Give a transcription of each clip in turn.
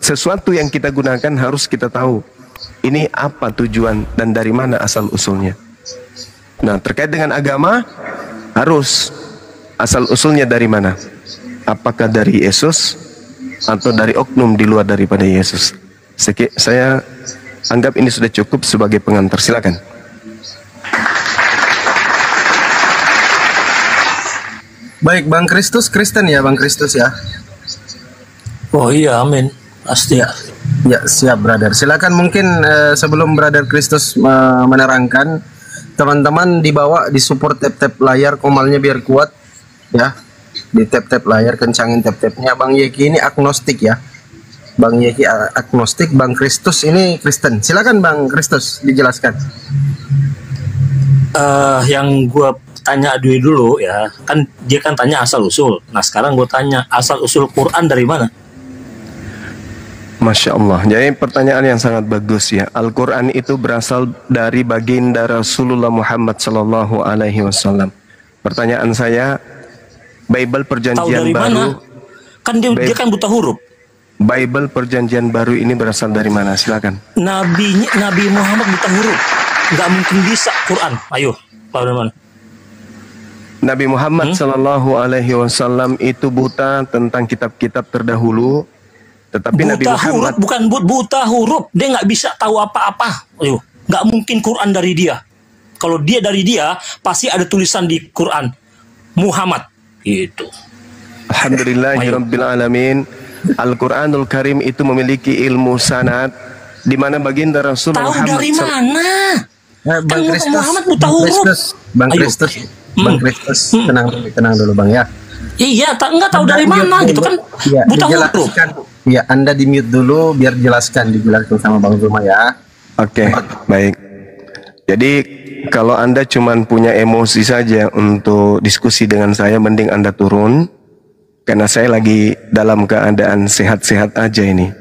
sesuatu yang kita gunakan harus kita tahu ini apa tujuan dan dari mana asal usulnya. Nah, terkait dengan agama harus asal usulnya dari mana? Apakah dari Yesus atau dari oknum di luar daripada Yesus? Saya anggap ini sudah cukup sebagai pengantar. Silakan. Baik, Bang Kristus Kristen ya, Bang Kristus ya. Oh iya, amin. Pasti ya. Ya, siap, brother. Silakan mungkin sebelum brother Kristus menerangkan, teman-teman dibawa di support tap-tap layar komalnya biar kuat ya. Di tap-tap layar kencangin tap-tapnya. Bang Yeki ini agnostik ya. Bang Yeki agnostik, Bang Kristus ini Kristen. Silakan Bang Kristus dijelaskan. Yang gue tanya dulu ya, kan dia kan tanya asal usul. Nah sekarang gue tanya asal usul Quran dari mana? Masya Allah. Jadi pertanyaan yang sangat bagus ya. Al-Quran itu berasal dari baginda Rasulullah Muhammad Sallallahu Alaihi Wasallam. Pertanyaan saya, Bible Perjanjian Baru. Kan dia kan buta huruf. Bible Perjanjian Baru ini berasal dari mana? Silakan. Nabi Muhammad buta huruf, nggak mungkin bisa Quran. Ayo, dari mana? Nabi Muhammad Sallallahu Alaihi Wasallam itu buta tentang kitab-kitab terdahulu, tetapi Nabi Muhammad bukan buta huruf, dia nggak bisa tahu apa-apa. Ayo, nggak mungkin Quran dari dia. Kalau dia dari dia, pasti ada tulisan di Quran Muhammad. Itu. Alhamdulillahirabbil alamin. Al-Quranul Karim itu memiliki ilmu sanad di mana baginda Rasul tahu Muhammad dari mana? Bang Kristus, Muhammad buta huruf. Bang Kristus, Bang Kristus, tenang dulu Bang ya. Iya, nggak tahu dari mana gitu kan? Ya, buta huruf. Ya, Anda di mute dulu biar dijelaskan sama Bang Zuma ya. Oke, baik. Jadi kalau Anda cuma punya emosi saja untuk diskusi dengan saya, mending Anda turun. Karena saya lagi dalam keadaan sehat-sehat aja ini.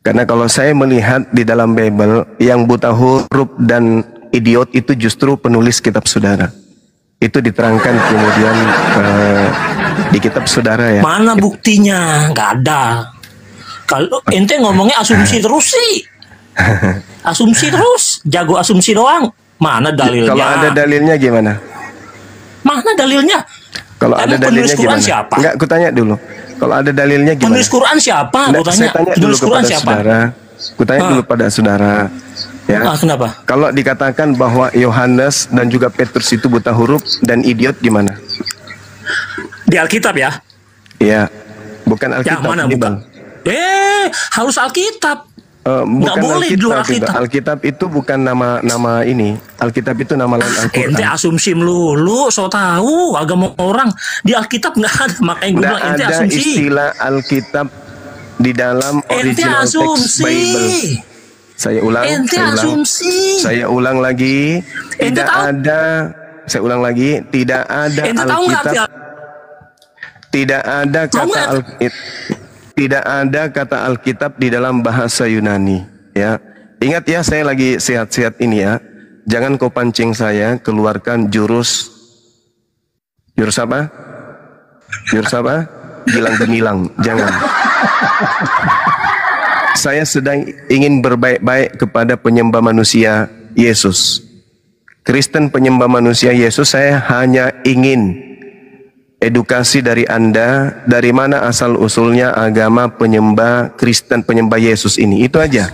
Karena kalau saya melihat di dalam Bible, yang buta huruf dan idiot itu justru penulis kitab saudara. Itu diterangkan kemudian di kitab saudara ya. Mana buktinya? Nggak ada. Kalau ente ngomongnya asumsi terus sih. Asumsi terus, jago asumsi doang. Mana dalilnya? Kalau ada dalilnya gimana? Mana dalilnya? Kalau ada dalilnya gimana? Siapa? Enggak, aku tanya dulu. Kalau ada dalilnya gimana? Penulis Quran siapa? Saya tanya dulu kepada saudara. Aku tanya dulu pada saudara. Ya. Kenapa? Kalau dikatakan bahwa Yohanes dan juga Petrus itu buta huruf dan idiot gimana? Di Alkitab ya? Iya. Bukan Alkitab. Yang mana bukan? Harus Alkitab. Bukan boleh di luar Alkitab. Alkitab itu bukan nama ini. Alkitab itu nama lain Al-Quran. Ente asumsi melulu, so tahu agama orang di Alkitab nggak ada, makanya gue bilang ente asumsi. Ada istilah Alkitab di dalam original text Bible. Saya ulang. Saya ulang lagi. Tidak ada. Saya ulang lagi. Tidak ada Alkitab. Tidak ada kata Alkitab. Tidak ada kata Alkitab di dalam bahasa Yunani. Ya, ingat ya, saya lagi sehat-sehat ini ya. Jangan kau pancing saya keluarkan jurus apa? Jurus apa? Gilang gemilang. Jangan. Saya sedang ingin berbaik-baik kepada penyembah manusia Yesus. Kristen penyembah manusia Yesus, saya hanya ingin edukasi dari Anda, dari mana asal usulnya agama penyembah Kristen, penyembah Yesus ini. Itu aja.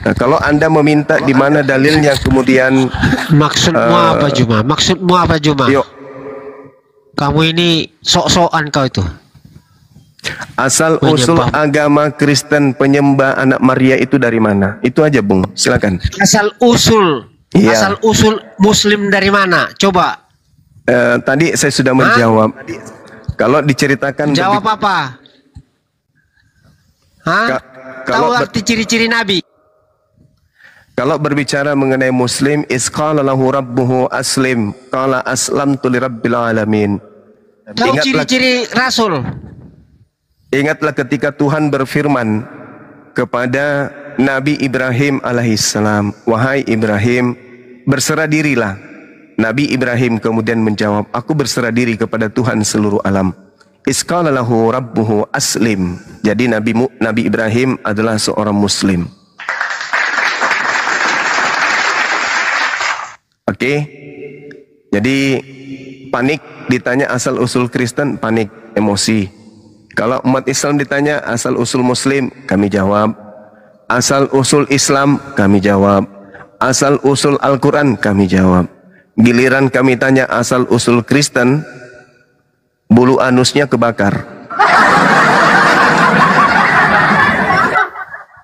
Nah, kalau Anda meminta di mana dalilnya, kemudian maksudmu apa Juma? Maksudmu apa Juma? Yuk. Kamu ini sok-sokan kau itu. Asal usul agama Kristen penyembah anak Maria itu dari mana? Itu aja, Bung. Silakan. Asal usul. Iya. Asal usul Muslim dari mana? Coba. Tadi saya sudah menjawab. Kalau diceritakan jawab apa? Tahu arti ciri-ciri Nabi? Kalau berbicara mengenai Muslim, isqala lahu rabbuhu aslim, qala aslamtu lirabbil alamin. Tahu ciri-ciri Rasul? Ingatlah ketika Tuhan berfirman kepada Nabi Ibrahim alaihissalam, wahai Ibrahim, berserah dirilah. Nabi Ibrahim kemudian menjawab, aku berserah diri kepada Tuhan seluruh alam. Isqala lahu rabbuhu aslim. Jadi Nabi Ibrahim adalah seorang muslim. Oke. Jadi panik ditanya asal usul Kristen, panik, emosi. Kalau umat Islam ditanya asal usul Muslim, kami jawab. Asal usul Islam, kami jawab. Asal usul Al-Quran, kami jawab. Giliran kami tanya asal usul Kristen, bulu anusnya kebakar.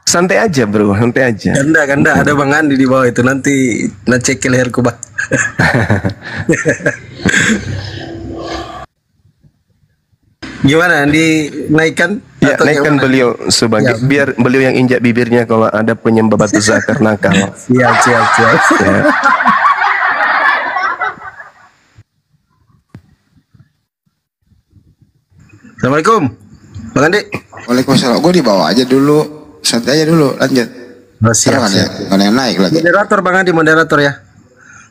Santai aja bro, santai aja. Ganda, ada Bang Andi di bawah itu, nanti cek leherku Bang. Gimana, Andi naikkan? Ya, naikkan beliau sebagai, biar beliau yang injak bibirnya kalau ada penyembah batu zakar nakal. Siap. Ya. Assalamualaikum, Bang Andi. Waalaikumsalam. Gue dibawa aja dulu, santai aja dulu, lanjut. Siap. Mana yang naik lagi? Moderator Bang Andi, moderator ya.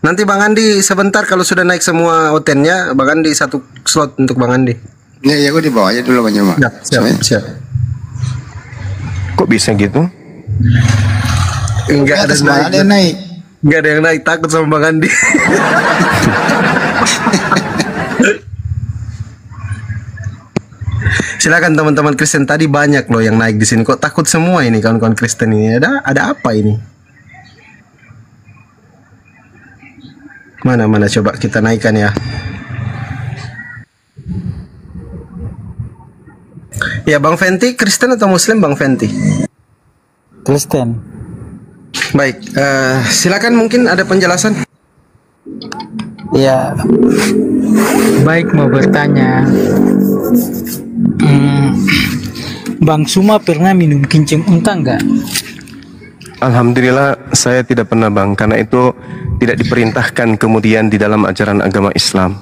Nanti Bang Andi sebentar kalau sudah naik semua otennya, Bang Andi satu slot untuk Bang Andi. Ya gue dibawa aja dulu Bang Joma. Siap. Kok bisa gitu? Enggak ada yang naik. Enggak ada yang naik, takut sama Bang Andi. Silakan teman-teman Kristen, tadi banyak loh yang naik di sini. Kok takut semua ini kawan-kawan Kristen ini? Ada apa ini? Mana coba kita naikkan ya. Ya Bang Fenti, Kristen atau Muslim Bang Fenti? Kristen. Baik, silakan mungkin ada penjelasan. Ya, baik, mau bertanya. Bang Suma pernah minum kincing unta enggak? Alhamdulillah saya tidak pernah Bang, karena itu tidak diperintahkan kemudian di dalam ajaran agama Islam.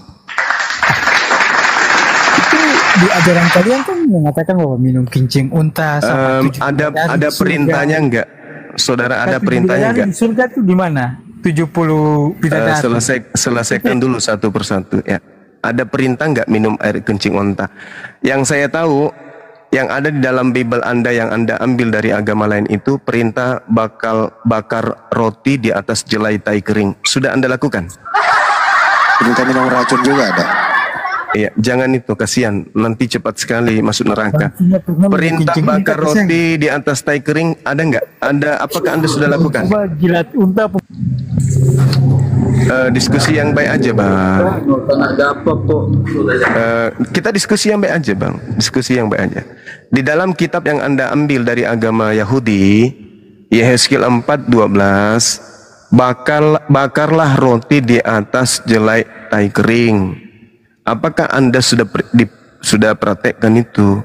Itu di ajaran kalian kan mengatakan bahwa minum kincing unta sama ada perintahnya enggak? Saudara, ada perintahnya enggak? Surga itu di mana? 70 bidadari. Selesaikan dulu satu persatu ya. Ada perintah nggak minum air kencing onta? Yang saya tahu, yang ada di dalam Bible Anda yang Anda ambil dari agama lain itu perintah bakar roti di atas jelai tai kering. Sudah Anda lakukan? Perintah minum racun juga ada. Iya, jangan itu, kasihan, nanti cepat sekali masuk neraka. Perintah bakar roti di atas tai kering ada nggak? Apakah Anda sudah lakukan? Jilat unta. Diskusi yang baik aja Bang. Kita diskusi yang baik aja Bang. Diskusi yang baik aja. Di dalam kitab yang Anda ambil dari agama Yahudi, Yehezkiel 4:12, bakarlah roti di atas jelai tai kering. Apakah Anda sudah praktekkan itu?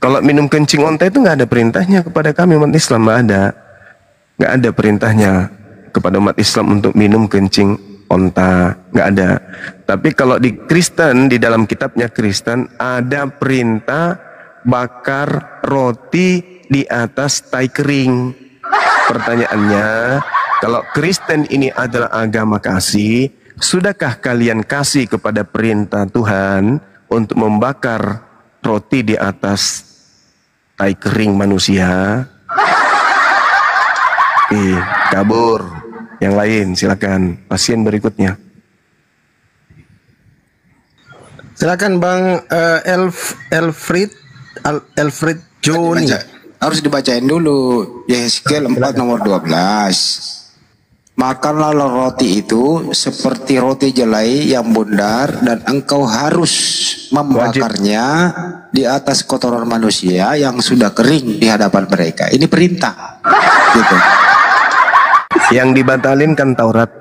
Kalau minum kencing onta itu nggak ada perintahnya kepada kami umat Islam, nggak ada perintahnya kepada umat Islam untuk minum kencing onta, nggak ada. Tapi kalau di Kristen, di dalam kitabnya Kristen ada perintah bakar roti di atas tai kering. Pertanyaannya, kalau Kristen ini adalah agama kasih, sudahkah kalian kasih kepada perintah Tuhan untuk membakar roti di atas tai kering manusia? Kabur. Yang lain silakan, pasien berikutnya. Silakan Bang Elfrid Joni. Harus dibacain dulu Yehezkiel 4 nomor 12. Makanlah roti itu seperti roti jelai yang bundar, dan engkau harus membakarnya di atas kotoran manusia yang sudah kering di hadapan mereka. Ini perintah gitu. Yang dibatalin kan Taurat.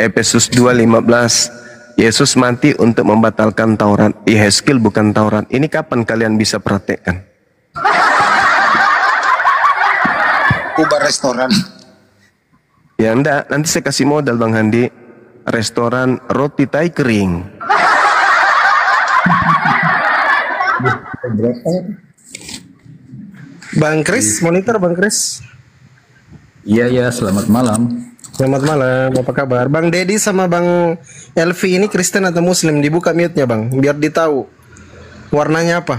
Efesus 2:15. Yesus mati untuk membatalkan Taurat. Yehezkiel bukan Taurat. Ini kapan kalian bisa praktekkan? Ubar restoran. Ya enggak, nanti saya kasih modal Bang Handi. Restoran roti tai kering. Bang Kris, monitor Bang Kris. Iya, selamat malam. Selamat malam, apa kabar? Bang Dedi sama Bang Elvi ini Kristen atau Muslim? Dibuka mute-nya Bang, biar ditahu Warnanya apa?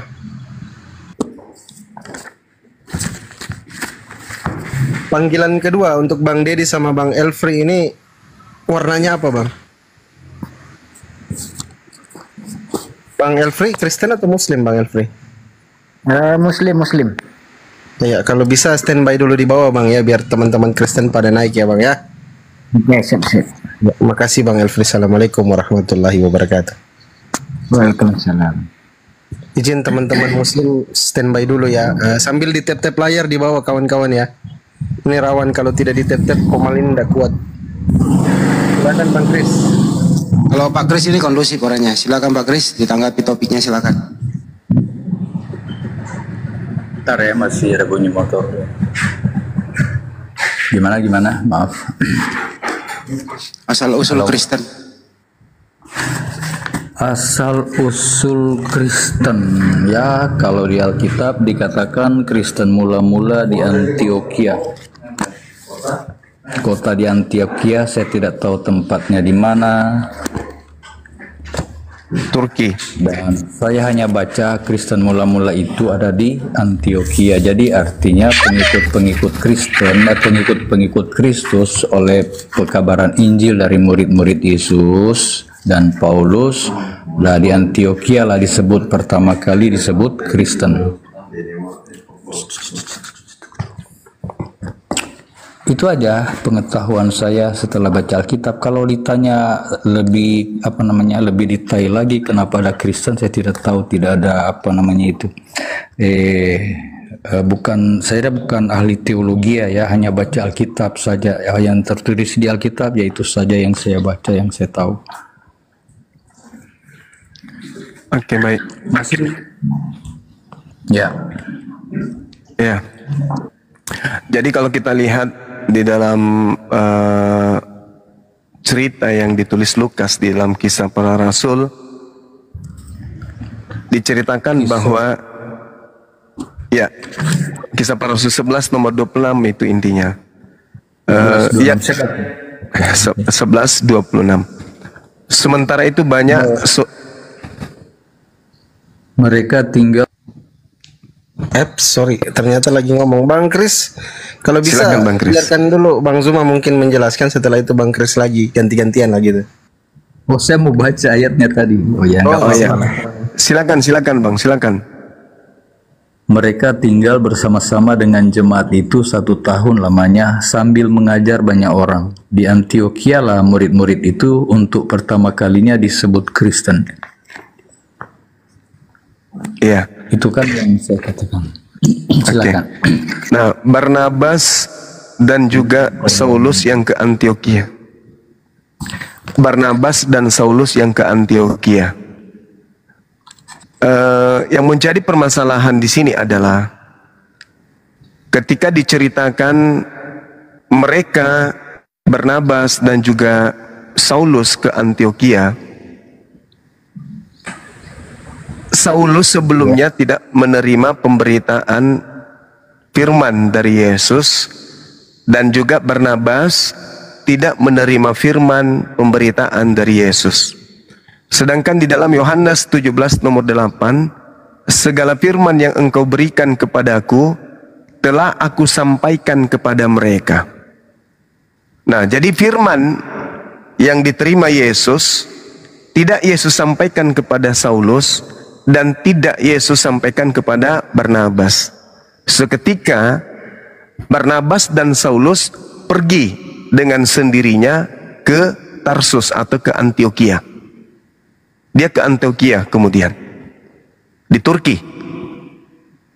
Panggilan kedua untuk Bang Dedi sama Bang Elfri ini warnanya apa, Bang? Bang Elfri Kristen atau Muslim, Bang Elfri? Muslim. Ya, kalau bisa standby dulu di bawah, Bang, ya, biar teman-teman Kristen pada naik ya, Bang, ya. Ya, siap. Ya, makasih Bang Elfri. Assalamualaikum warahmatullahi wabarakatuh. Waalaikumsalam. Izin teman-teman Muslim standby dulu ya. Sambil di tap-tap layar di bawah kawan-kawan ya. Ini rawan kalau tidak di tap-tap komal ini tidak kuat. Silakan Bang Kris. Kalau Pak Kris ini kondusif orangnya. Silakan Pak Kris ditanggapi topiknya, silakan. Bentar ya, masih ada bunyi motor. Gimana? Maaf. Asal-usul Kristen. Asal-usul Kristen, ya, kalau di Alkitab dikatakan Kristen mula-mula di Antioquia. Kota di Antioquia, saya tidak tahu tempatnya di mana. Turki. Dan saya hanya baca Kristen mula-mula itu ada di Antioquia. Jadi artinya pengikut-pengikut Kristen, pengikut-pengikut Kristus oleh pekabaran Injil dari murid-murid Yesus dan Paulus, lah di Antioquia lah disebut pertama kali disebut Kristen. Itu aja pengetahuan saya setelah baca Alkitab. Kalau ditanya lebih lebih detail lagi kenapa ada Kristen, saya tidak tahu, tidak ada itu. Saya bukan ahli teologi ya, hanya baca Alkitab saja. Yang tertulis di Alkitab yaitu saja yang saya baca, yang saya tahu. Oke, baik. Masih. Ya. Ya. Jadi kalau kita lihat di dalam cerita yang ditulis Lukas di dalam Kisah Para Rasul, diceritakan bahwa ya, Kisah Para Rasul 11 nomor 26 itu intinya. 11:26. Sementara itu banyak mereka tinggal. Sorry, ternyata lagi ngomong Bang Kris. Kalau bisa silakan, Bang Kris. Biarkan dulu Bang Zuma mungkin menjelaskan, setelah itu Bang Kris lagi ganti-gantian lagi tuh. Oh, saya mau baca ayatnya tadi. Oh ya. Silakan Bang, silakan. Mereka tinggal bersama-sama dengan jemaat itu 1 tahun lamanya sambil mengajar banyak orang. Di Antioquia lah murid-murid itu untuk pertama kalinya disebut Kristen. Iya. Itu kan yang saya katakan. Silakan. Okay. Nah, Barnabas dan juga Saulus yang ke Antioquia. Barnabas dan Saulus yang ke Antioquia. Yang menjadi permasalahan di sini adalah ketika diceritakan mereka Barnabas dan juga Saulus ke Antioquia, Saulus sebelumnya tidak menerima pemberitaan firman dari Yesus, dan juga Barnabas tidak menerima firman pemberitaan dari Yesus. Sedangkan di dalam Yohanes 17 nomor 8, segala firman yang engkau berikan kepadaku telah aku sampaikan kepada mereka. Nah, jadi firman yang diterima Yesus tidak Yesus sampaikan kepada Saulus, dan tidak Yesus sampaikan kepada Barnabas. Seketika Barnabas dan Saulus pergi dengan sendirinya ke Tarsus atau ke Antioquia. Dia ke Antioquia kemudian di Turki.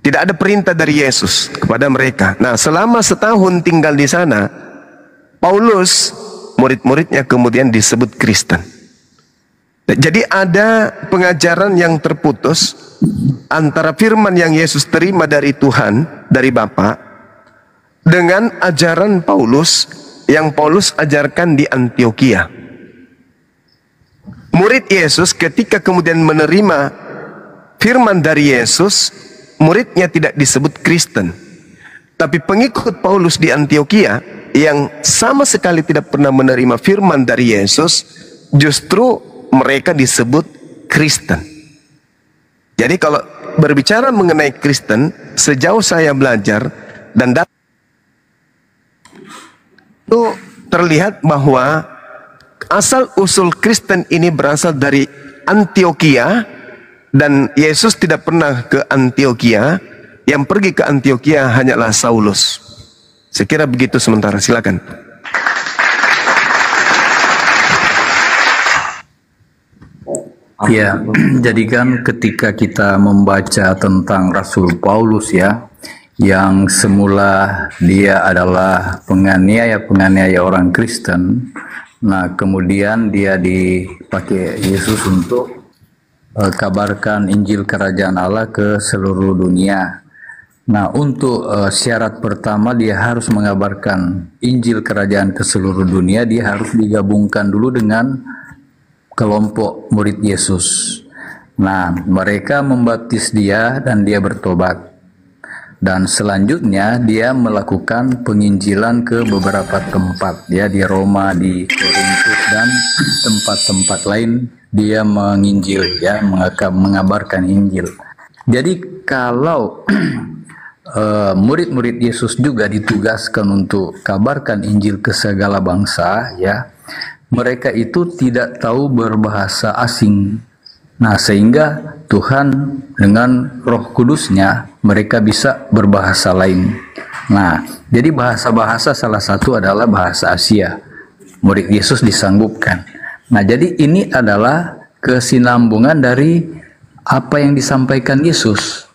Tidak ada perintah dari Yesus kepada mereka. Nah, selama setahun tinggal di sana, Paulus, murid-muridnya kemudian disebut Kristen. Jadi ada pengajaran yang terputus antara firman yang Yesus terima dari Tuhan, dari Bapa, dengan ajaran Paulus yang Paulus ajarkan di Antioquia. Murid Yesus ketika kemudian menerima firman dari Yesus, muridnya tidak disebut Kristen. Tapi pengikut Paulus di Antioquia yang sama sekali tidak pernah menerima firman dari Yesus, justru mereka disebut Kristen. Jadi kalau berbicara mengenai Kristen, sejauh saya belajar dan itu terlihat bahwa asal usul Kristen ini berasal dari Antioquia, dan Yesus tidak pernah ke Antioquia. Yang pergi ke Antioquia hanyalah Saulus. Sekira begitu sementara, silakan. Ya, jadi kan ketika kita membaca tentang Rasul Paulus ya, yang semula dia adalah penganiaya orang Kristen, nah kemudian dia dipakai Yesus untuk kabarkan Injil Kerajaan Allah ke seluruh dunia. Nah, untuk syarat pertama dia harus mengabarkan Injil Kerajaan ke seluruh dunia, dia harus digabungkan dulu dengan kelompok murid Yesus. Nah, mereka membaptis dia dan dia bertobat. Dan selanjutnya dia melakukan penginjilan ke beberapa tempat, ya, di Roma, di Korintus dan tempat-tempat lain dia menginjil, ya, mengabarkan Injil. Jadi kalau murid-murid Yesus juga ditugaskan untuk kabarkan Injil ke segala bangsa, ya, mereka itu tidak tahu berbahasa asing. Nah, sehingga Tuhan dengan Roh Kudusnya mereka bisa berbahasa lain. Nah, jadi bahasa-bahasa salah satu adalah bahasa Asia. Murid Yesus disanggupkan. Nah, jadi ini adalah kesinambungan dari apa yang disampaikan Yesus.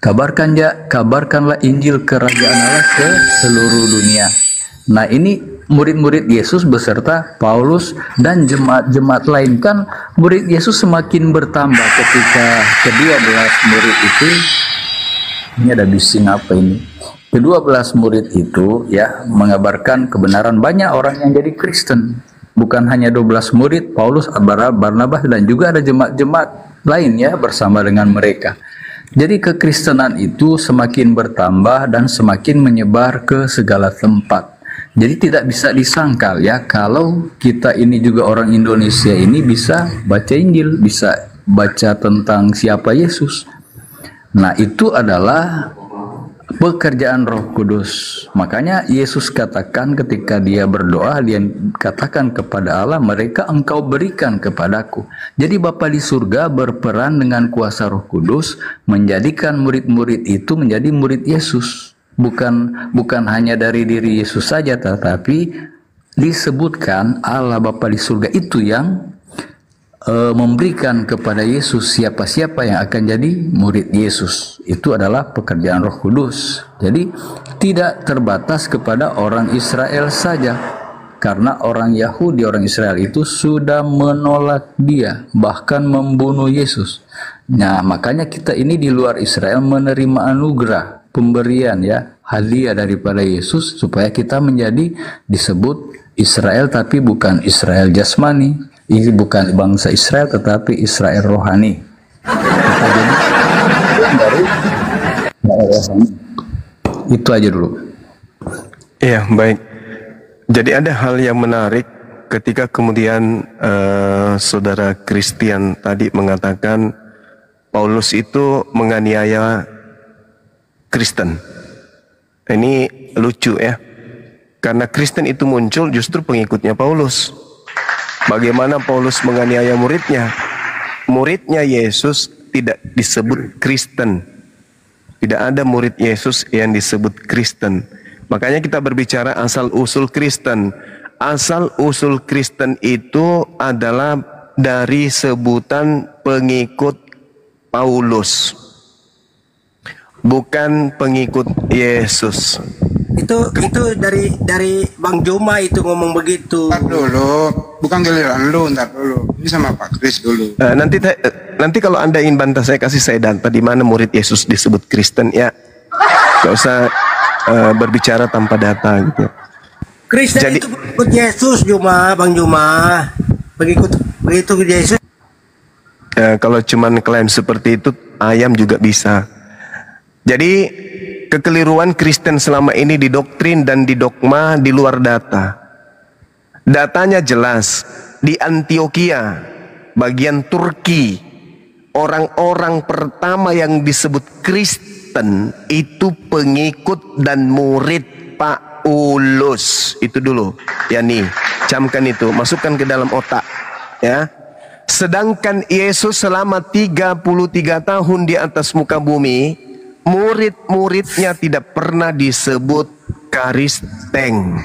Kabarkanlah Injil Kerajaan Allah ke seluruh dunia. Nah, ini murid-murid Yesus beserta Paulus dan jemaat-jemaat lain. Kan murid Yesus semakin bertambah ketika ke-12 murid itu, ini ada bising apa ini? Ke-12 murid itu, ya, mengabarkan kebenaran. Banyak orang yang jadi Kristen. Bukan hanya 12 murid, Paulus, Barnabas, dan juga ada jemaat-jemaat lain, ya, bersama dengan mereka. Jadi kekristenan itu semakin bertambah dan semakin menyebar ke segala tempat. Jadi tidak bisa disangkal, ya, kalau kita ini juga orang Indonesia ini bisa baca Injil, bisa baca tentang siapa Yesus. Nah, itu adalah pekerjaan Roh Kudus. Makanya Yesus katakan ketika dia berdoa, dia katakan kepada Allah, mereka engkau berikan kepadaku. Jadi Bapa di surga berperan dengan kuasa Roh Kudus menjadikan murid-murid itu menjadi murid Yesus. Bukan hanya dari diri Yesus saja, tetapi disebutkan Allah Bapa di surga itu yang memberikan kepada Yesus siapa-siapa yang akan jadi murid Yesus. Itu adalah pekerjaan Roh Kudus. Jadi tidak terbatas kepada orang Israel saja, karena orang Yahudi, orang Israel itu sudah menolak dia, bahkan membunuh Yesus. Nah, makanya kita ini di luar Israel menerima anugerah, pemberian, ya, hadiah daripada Yesus supaya kita menjadi disebut Israel, tapi bukan Israel jasmani. Ini bukan bangsa Israel tetapi Israel rohani. Kita jadi dari rohani. Itu aja dulu. Iya, baik. Jadi ada hal yang menarik ketika kemudian saudara Christian tadi mengatakan Paulus itu menganiaya Kristen. Ini lucu, ya. Karena Kristen itu muncul justru pengikutnya Paulus. Bagaimana Paulus menganiaya muridnya? Muridnya Yesus tidak disebut Kristen. Tidak ada murid Yesus yang disebut Kristen. Makanya kita berbicara asal-usul Kristen. Asal-usul Kristen itu adalah dari sebutan pengikut Paulus, bukan pengikut Yesus. Itu dari Bang Joma itu ngomong begitu. Ntar dulu, bukan giliran lu, ntar dulu. Ini sama Pak Kris dulu. Nanti kalau Anda ingin bantah saya kasih saya data di mana murid Yesus disebut Kristen, ya. Gak usah berbicara tanpa data gitu. Kristen jadi, itu pengikut Yesus, Bang Joma. Pengikut Yesus. Kalau cuman klaim seperti itu, ayam juga bisa. Jadi kekeliruan Kristen selama ini didoktrin dan didogma di luar data. Datanya jelas, di Antioquia, bagian Turki, orang-orang pertama yang disebut Kristen itu pengikut dan murid Paulus. Itu dulu. Ya nih, camkan itu, masukkan ke dalam otak. Ya. Sedangkan Yesus selama 33 tahun di atas muka bumi, murid-muridnya tidak pernah disebut Kristen.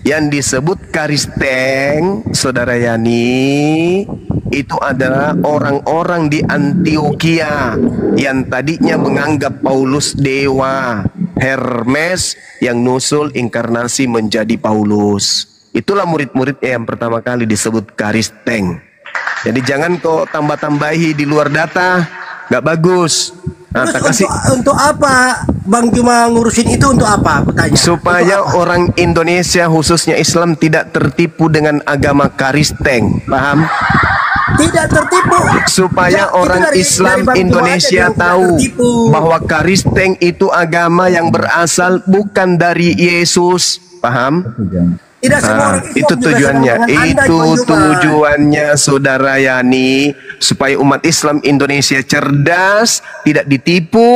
Yang disebut Kristen, Saudara Yani, itu adalah orang-orang di Antioquia yang tadinya menganggap Paulus dewa, Hermes yang nusul inkarnasi menjadi Paulus. Itulah murid-muridnya yang pertama kali disebut Kristen. Jadi jangan kau tambah-tambahi di luar data, nggak bagus. Nah, untuk apa Bang Juma ngurusin itu, untuk apa? Bertanya. Supaya orang Indonesia khususnya Islam tidak tertipu dengan agama Kristen, paham? Tidak tertipu. Supaya orang Islam Indonesia tahu bahwa Kristen itu agama yang berasal bukan dari Yesus, paham? Tidak semua orang itu tujuannya, tujuannya Saudara Yani, supaya umat Islam Indonesia cerdas, tidak ditipu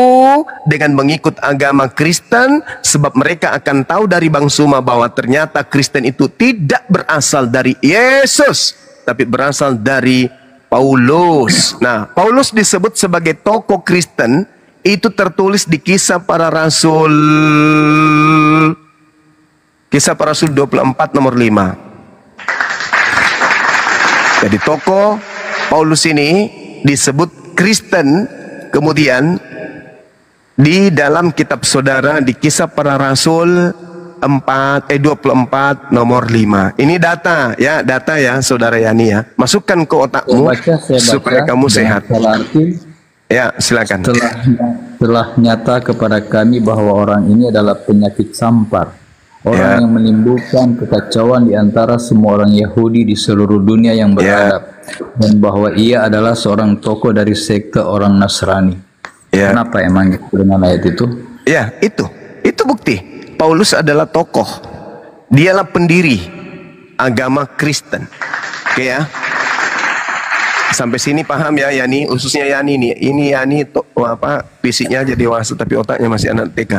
dengan mengikut agama Kristen, sebab mereka akan tahu dari Bang Suma bahwa ternyata Kristen itu tidak berasal dari Yesus, tapi berasal dari Paulus. Nah, Paulus disebut sebagai tokoh Kristen, itu tertulis di Kisah Para Rasul. Kisah Para Rasul 24 nomor 5. Jadi tokoh Paulus ini disebut Kristen. Kemudian di dalam kitab saudara di Kisah Para Rasul 24 nomor 5. Ini data ya, Saudara Yani ya. Masukkan ke otakmu supaya kamu sehat. Ya, silakan. Telah nyata kepada kami bahwa orang ini adalah penyakit sampar. Orang yang menimbulkan kekacauan di antara semua orang Yahudi di seluruh dunia yang beradab, dan bahwa ia adalah seorang tokoh dari sekte orang Nasrani. Kenapa emang dengan ayat itu? Ya, itu bukti. Paulus adalah tokoh. Dialah pendiri agama Kristen. Oke ya. Sampai sini paham ya Yani, khususnya Yani nih. Ini Yani fisiknya jadi dewasa tapi otaknya masih anak TK.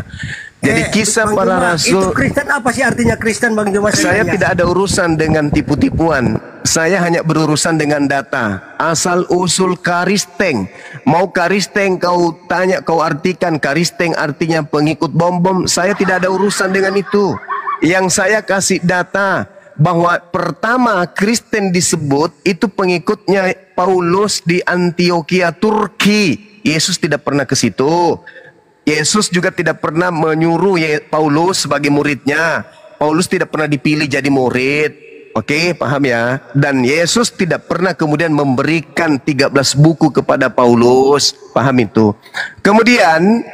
Jadi Kisah Para Rasul. Itu Kristen apa sih artinya Kristen Bang Juma? Saya tidak ada urusan dengan tipu-tipuan. Saya hanya berurusan dengan data. Asal usul Kristen. Mau Kristen kau tanya, kau artikan Kristen artinya pengikut bom-bom. Saya tidak ada urusan dengan itu. Yang saya kasih data bahwa pertama Kristen disebut itu pengikutnya Paulus di Antioquia, Turki. Yesus tidak pernah ke situ. Yesus juga tidak pernah menyuruh Paulus sebagai muridnya. Paulus tidak pernah dipilih jadi murid. Oke, paham ya? Dan Yesus tidak pernah kemudian memberikan 13 buku kepada Paulus. Paham itu? Kemudian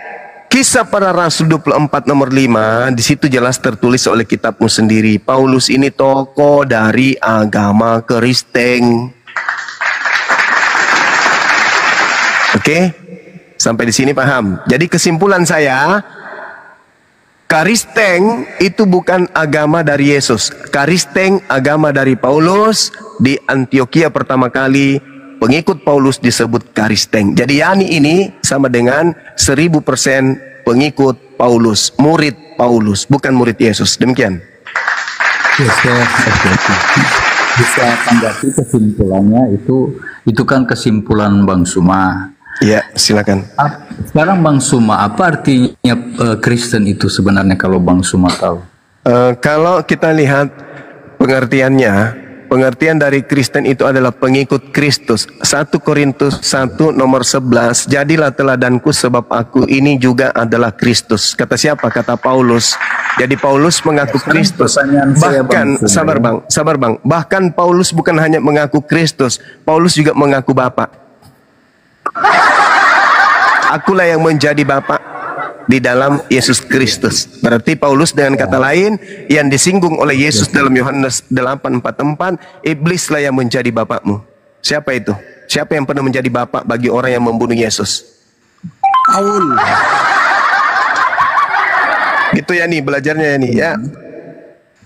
Kisah Para Rasul 24 nomor 5, di situ jelas tertulis oleh kitabmu sendiri. Paulus ini tokoh dari agama Kristen. Oke? Sampai di sini paham. Jadi kesimpulan saya, Kristen itu bukan agama dari Yesus. Kristen agama dari Paulus. Di Antioquia pertama kali pengikut Paulus disebut Kristen. Jadi Yani ini sama dengan 1000% pengikut Paulus, murid Paulus, bukan murid Yesus. Demikian. Bisa tanggapi kesimpulannya itu kan kesimpulan Bang Suma. Ya, silakan. Sekarang Bang Suma, apa artinya Kristen itu sebenarnya kalau Bang Suma tahu? Kalau kita lihat pengertiannya, pengertian dari Kristen itu adalah pengikut Kristus. 1 Korintus 1 nomor 11, jadilah teladanku sebab aku ini juga adalah Kristus. Kata siapa? Kata Paulus. Jadi Paulus mengaku Kristus. Bahkan, sabar bang. Bahkan Paulus bukan hanya mengaku Kristus, Paulus juga mengaku Bapa. Akulah yang menjadi Bapa di dalam Yesus Kristus. Berarti Paulus dengan kata lain yang disinggung oleh Yesus dalam Yohanes 8:44, iblislah yang menjadi bapakmu. Siapa itu? Siapa yang pernah menjadi bapak bagi orang yang membunuh Yesus? Paul. Gitu ya nih belajarnya ya nih ya.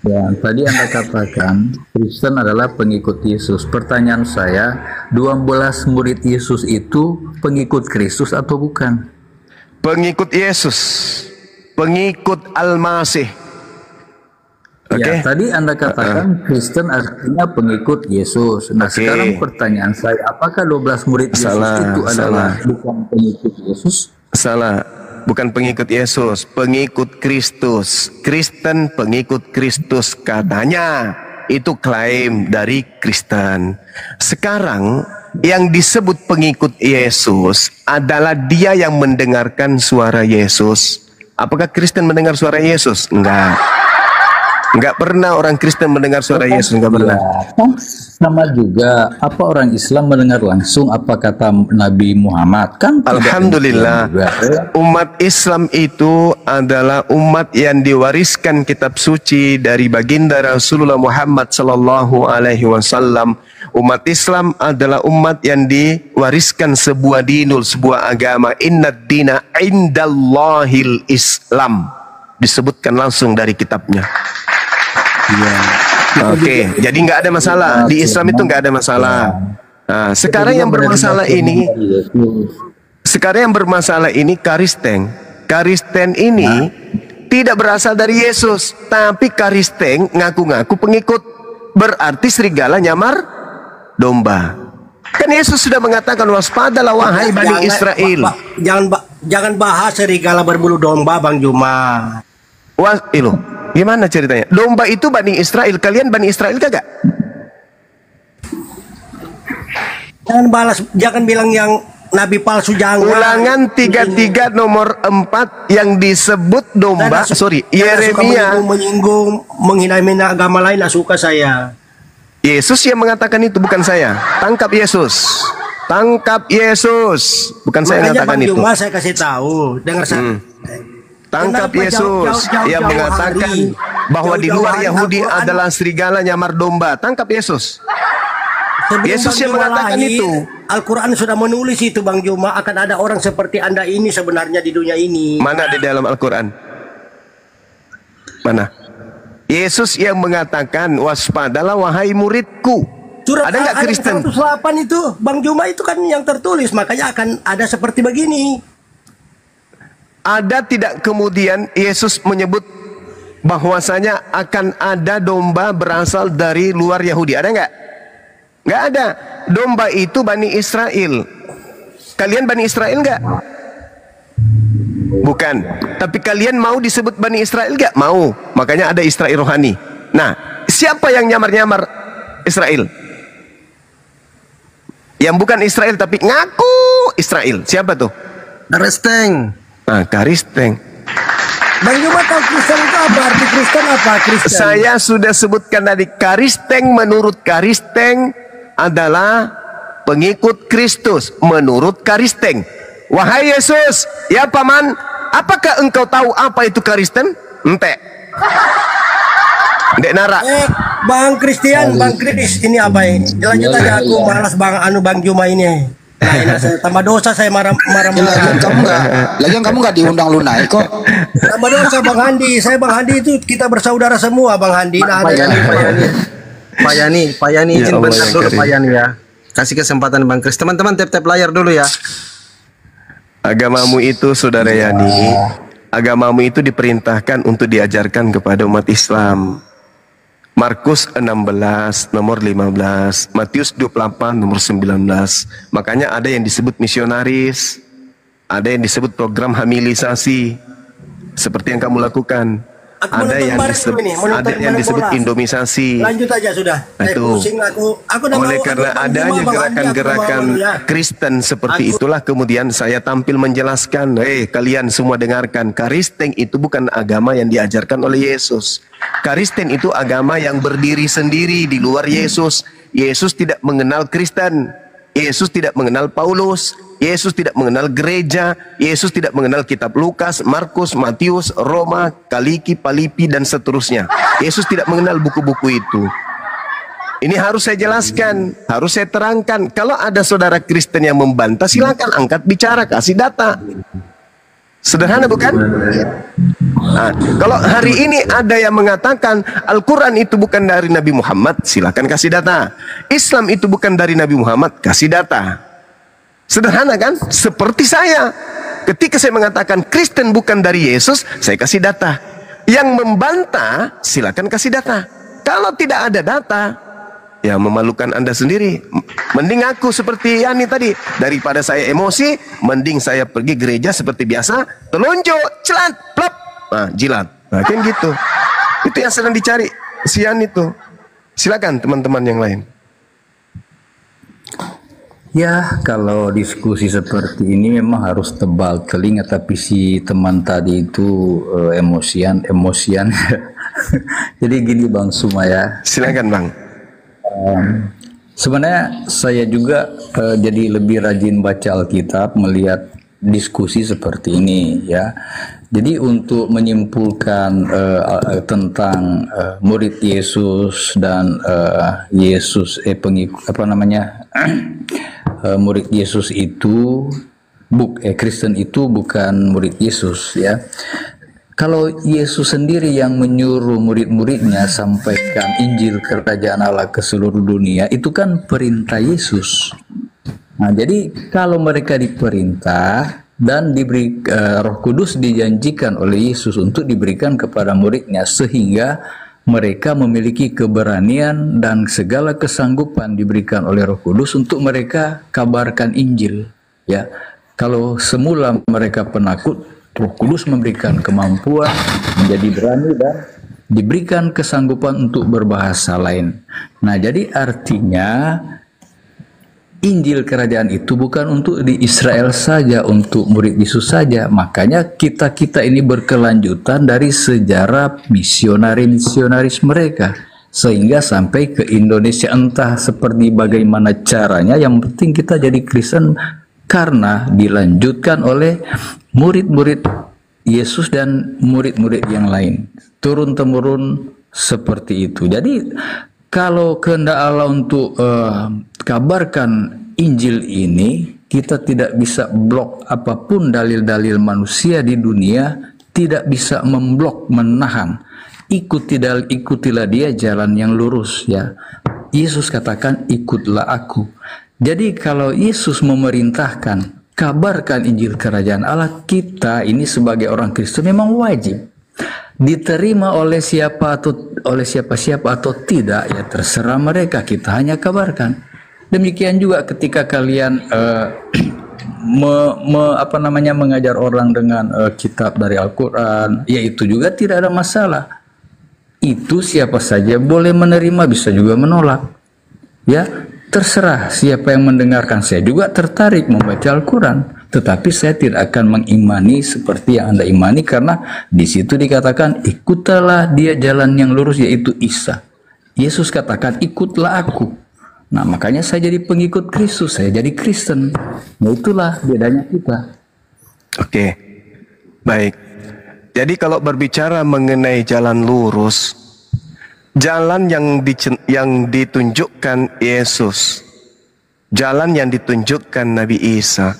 Ya, tadi Anda katakan Kristen adalah pengikut Yesus. Pertanyaan saya, 12 murid Yesus itu pengikut Kristus atau bukan? Pengikut Yesus, pengikut Al-Masih. Ya, tadi Anda katakan Kristen artinya pengikut Yesus. Nah, sekarang pertanyaan saya, apakah 12 murid Yesus itu adalah bukan pengikut Yesus? Salah. Bukan pengikut Yesus, pengikut Kristus. Kristen pengikut Kristus katanya. Itu klaim dari Kristen. Sekarang yang disebut pengikut Yesus adalah dia yang mendengarkan suara Yesus. Apakah Kristen mendengar suara Yesus? Enggak. Enggak pernah orang Kristen mendengar suara Yesus, enggak pernah. Sama juga, apa orang Islam mendengar langsung apa kata Nabi Muhammad? Kan Alhamdulillah, umat Islam itu adalah umat yang diwariskan kitab suci dari baginda Rasulullah Muhammad sallallahu alaihi wasallam. Umat Islam adalah umat yang diwariskan sebuah dinul, sebuah agama. Innad dina indallahil Islam. Disebutkan langsung dari kitabnya. Oke, jadi nggak ada masalah di Islam itu, nggak ada masalah. Nah, sekarang yang bermasalah ini, Karisteng. Karisteng ini tidak berasal dari Yesus, tapi Karisteng ngaku-ngaku pengikut. Berarti serigala nyamar domba. Kan Yesus sudah mengatakan, waspadalah wahai Bani Israel. Jangan bahas serigala berbulu domba, Bang Juma. Wah, gimana ceritanya? Domba itu Bani Israel. Kalian Bani Israel kagak? Jangan bilang yang nabi palsu, jangan. Ulangan 33 nomor 4 yang disebut domba. Yeremia menyinggung, menghina agama lain, tidak suka saya. Yesus yang mengatakan itu, bukan saya. Tangkap Yesus. Tangkap Yesus. Bukan saya yang mengatakan itu. Cuma saya kasih tahu, dengar saya. Tangkap Yesus yang mengatakan bahwa di luar Yahudi adalah serigala nyamar domba. Tangkap Yesus. Yesus yang mengatakan itu. Al-Quran sudah menulis itu, Bang Juma, akan ada orang seperti Anda ini sebenarnya di dunia ini. Mana di dalam Al-Quran? Mana? Yesus yang mengatakan, waspadalah wahai muridku. Surat ada nggak Kristen? 108 itu, Bang Juma, itu kan yang tertulis. Makanya akan ada seperti begini. Ada tidak kemudian Yesus menyebut bahwasanya akan ada domba berasal dari luar Yahudi? Ada nggak? Nggak ada. Domba itu Bani Israel. Kalian Bani Israel nggak? Bukan. Tapi kalian mau disebut Bani Israel nggak? Mau. Makanya ada Israel rohani. Nah, siapa yang nyamar-nyamar Israel? Yang bukan Israel tapi ngaku Israel. Siapa tuh? Karisteng. Nah, Karisteng. Bang Juma tahu Kristen itu apa? Arti Kristen apa? Kristen. Saya sudah sebutkan tadi, Karisteng menurut Karisteng adalah pengikut Kristus menurut Karisteng. Wahai Yesus, ya paman, apakah engkau tahu apa itu Karisten? Ente. Dek Nara. Bang Kristian, Bang Kris, ini apa ini? Lanjut aja, aku malas Bang Juma ini. Nah, saya tambah dosa, saya marah-marah. Lagian kamu nggak diundang lunai kok. Tambah dosa Bang Handi. Saya Bang Handi itu kita bersaudara semua, Bang Handi. Pak Yani izin bentar dulu Pak Yani ya. Kasih kesempatan Bang Kris. Teman-teman tap layar dulu ya. Agamamu itu, Saudara Yani, agamamu itu diperintahkan untuk diajarkan kepada umat Islam. Markus 16 nomor 15, Matius 28 nomor 19. Makanya ada yang disebut misionaris, ada yang disebut program hamilisasi seperti yang kamu lakukan. Ada yang disebut indomisasi. Lanjut aja sudah. Itu. Oleh karena adanya gerakan-gerakan Kristen seperti itulah kemudian saya tampil menjelaskan, kalian semua dengarkan, Karisteng itu bukan agama yang diajarkan oleh Yesus. Karisteng itu agama yang berdiri sendiri di luar Yesus. Yesus tidak mengenal Kristen. Yesus tidak mengenal Paulus. Yesus tidak mengenal gereja. Yesus tidak mengenal kitab Lukas, Markus, Matius, Roma, Kaliki, Palipi, dan seterusnya. Yesus tidak mengenal buku-buku itu. Ini harus saya jelaskan, harus saya terangkan. Kalau ada saudara Kristen yang membantah, silakan angkat bicara, kasih data. Sederhana bukan? Nah, kalau hari ini ada yang mengatakan Al-Quran itu bukan dari Nabi Muhammad, silakan kasih data. Islam itu bukan dari Nabi Muhammad, kasih data. Sederhana kan? Seperti saya. Ketika saya mengatakan Kristen bukan dari Yesus, saya kasih data. Yang membantah, silakan kasih data. Kalau tidak ada data, ya memalukan Anda sendiri. Mending aku seperti Yani tadi. Daripada saya emosi, mending saya pergi gereja seperti biasa, telunjuk, celat, plop, nah, jilat. Nah, kan gitu. Itu yang sedang dicari si Yani itu. Silakan teman-teman yang lain. Ya, kalau diskusi seperti ini memang harus tebal telinga, tapi si teman tadi itu emosian. Jadi gini Bang Suma ya. Silakan Bang. Sebenarnya saya juga jadi lebih rajin baca Alkitab, melihat diskusi seperti ini ya. Jadi untuk menyimpulkan tentang murid Yesus dan Yesus pengikut apa namanya murid Yesus itu Kristen itu bukan murid Yesus ya. Kalau Yesus sendiri yang menyuruh murid-muridnya sampaikan Injil Kerajaan Allah ke seluruh dunia, itu kan perintah Yesus. Nah, jadi kalau mereka diperintah dan diberi Roh Kudus dijanjikan oleh Yesus untuk diberikan kepada muridnya, sehingga mereka memiliki keberanian dan segala kesanggupan diberikan oleh Roh Kudus untuk mereka kabarkan Injil. Ya, kalau semula mereka penakut, Roh Kudus memberikan kemampuan menjadi berani dan diberikan kesanggupan untuk berbahasa lain. Nah, jadi artinya Injil Kerajaan itu bukan untuk di Israel saja, untuk murid Yesus saja. Makanya kita ini berkelanjutan dari sejarah misionaris mereka, sehingga sampai ke Indonesia. Entah seperti bagaimana caranya, yang penting kita jadi Kristen karena dilanjutkan oleh murid-murid Yesus dan murid-murid yang lain, turun-temurun seperti itu. Jadi kalau kehendak Allah untuk kabarkan Injil ini, kita tidak bisa blok apapun dalil-dalil manusia di dunia, tidak bisa memblok, menahan. Ikutilah dia jalan yang lurus ya. Yesus katakan ikutlah aku. Jadi kalau Yesus memerintahkan kabarkan Injil Kerajaan Allah, kita ini sebagai orang Kristen memang wajib. Diterima oleh siapa atau tidak ya terserah mereka, kita hanya kabarkan. Demikian juga ketika kalian mengajar orang dengan kitab dari Al-Quran, ya itu juga tidak ada masalah. Itu siapa saja boleh menerima, bisa juga menolak. Ya, terserah siapa yang mendengarkan. Saya juga tertarik membaca Al-Quran, tetapi saya tidak akan mengimani seperti yang Anda imani, karena di situ dikatakan ikutlah dia jalan yang lurus, yaitu Isa. Yesus katakan ikutlah aku. Nah, makanya saya jadi pengikut Kristus, saya jadi Kristen. Nah, itulah bedanya kita. Oke, baik. Jadi kalau berbicara mengenai jalan lurus, jalan yang ditunjukkan Yesus, jalan yang ditunjukkan Nabi Isa,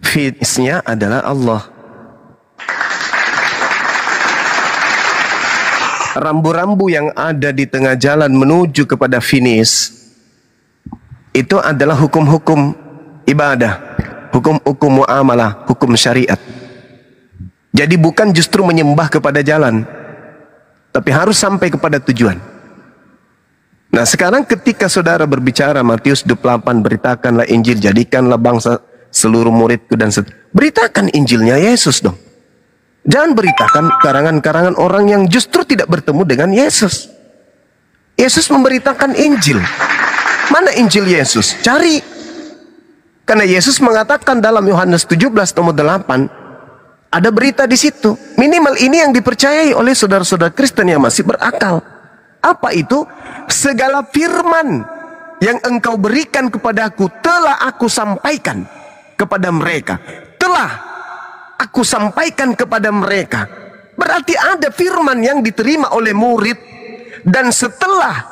finishnya adalah Allah. Rambu-rambu yang ada di tengah jalan menuju kepada finish itu adalah hukum-hukum ibadah, hukum-hukum muamalah, hukum syariat. Jadi bukan justru menyembah kepada jalan, tapi harus sampai kepada tujuan. Nah, sekarang ketika saudara berbicara Matius 28, beritakanlah Injil, jadikanlah bangsa seluruh muridku dan beritakan Injilnya Yesus dong. Jangan beritakan karangan-karangan orang yang justru tidak bertemu dengan Yesus. Yesus memberitakan Injil. Mana Injil Yesus? Cari. Karena Yesus mengatakan dalam Yohanes 17 nomor 8, ada berita di situ. Minimal ini yang dipercayai oleh saudara-saudara Kristen yang masih berakal. Apa itu? Segala firman yang engkau berikan kepadaku telah aku sampaikan kepada mereka. Telah aku sampaikan kepada mereka. Berarti ada firman yang diterima oleh murid, dan setelah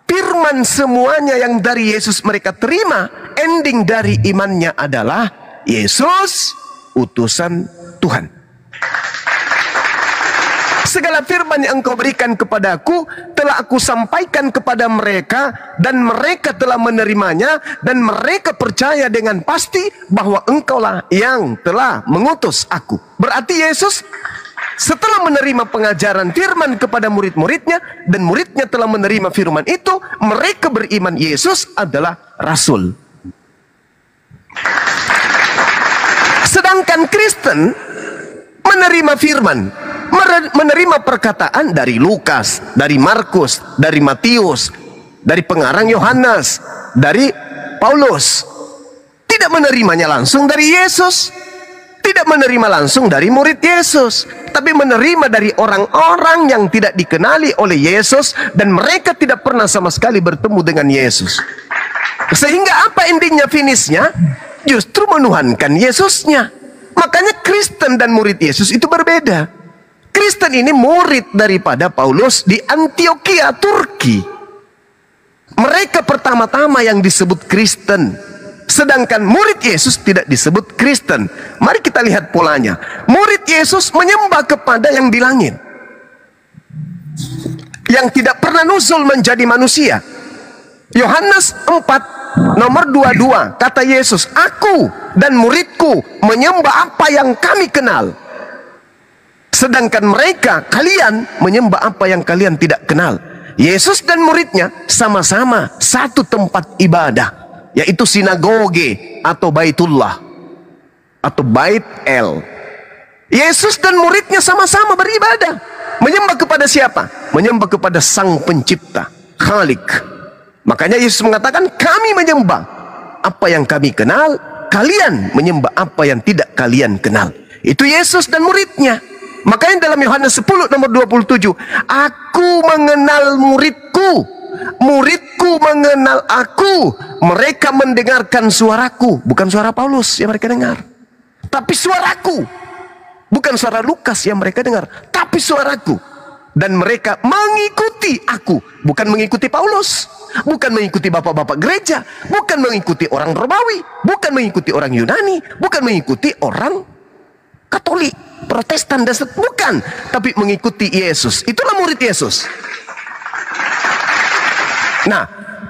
firman semuanya yang dari Yesus mereka terima, ending dari imannya adalah Yesus utusan Tuhan. Segala firman yang engkau berikan kepadaku telah aku sampaikan kepada mereka, dan mereka telah menerimanya, dan mereka percaya dengan pasti bahwa engkaulah yang telah mengutus aku. Berarti Yesus setelah menerima pengajaran firman kepada murid-muridnya, dan muridnya telah menerima firman itu, mereka beriman Yesus adalah Rasul. Sedangkan Kristen menerima firman, menerima perkataan dari Lukas, dari Markus, dari Matius, dari pengarang Yohanes, dari Paulus. Tidak menerimanya langsung dari Yesus, tidak menerima langsung dari murid Yesus, tapi menerima dari orang-orang yang tidak dikenali oleh Yesus, dan mereka tidak pernah sama sekali bertemu dengan Yesus. Sehingga apa endingnya, finishnya? Justru menuhankan Yesusnya. Makanya Kristen dan murid Yesus itu berbeda. Kristen ini murid daripada Paulus di Antioquia, Turki. Mereka pertama-tama yang disebut Kristen. Sedangkan murid Yesus tidak disebut Kristen. Mari kita lihat polanya. Murid Yesus menyembah kepada yang di langit, yang tidak pernah nuzul menjadi manusia. Yohanes 4 nomor 22 kata Yesus, aku dan muridku menyembah apa yang kami kenal. Sedangkan mereka, kalian menyembah apa yang kalian tidak kenal. Yesus dan muridnya sama-sama satu tempat ibadah, yaitu sinagoge atau Baitullah atau Bait El. Yesus dan muridnya sama-sama beribadah. Menyembah kepada siapa? Menyembah kepada Sang Pencipta, Khalik. Makanya Yesus mengatakan, kami menyembah apa yang kami kenal, kalian menyembah apa yang tidak kalian kenal. Itu Yesus dan muridnya. Makanya dalam Yohanes 10 nomor 27, aku mengenal muridku, muridku mengenal aku, mereka mendengarkan suaraku. Bukan suara Paulus yang mereka dengar, tapi suaraku. Bukan suara Lukas yang mereka dengar, tapi suaraku. Dan mereka mengikuti aku, bukan mengikuti Paulus, bukan mengikuti bapak-bapak gereja, bukan mengikuti orang Romawi, bukan mengikuti orang Yunani, bukan mengikuti orang Katolik, Protestan, dan bukan, tapi mengikuti Yesus. Itulah murid Yesus. Nah,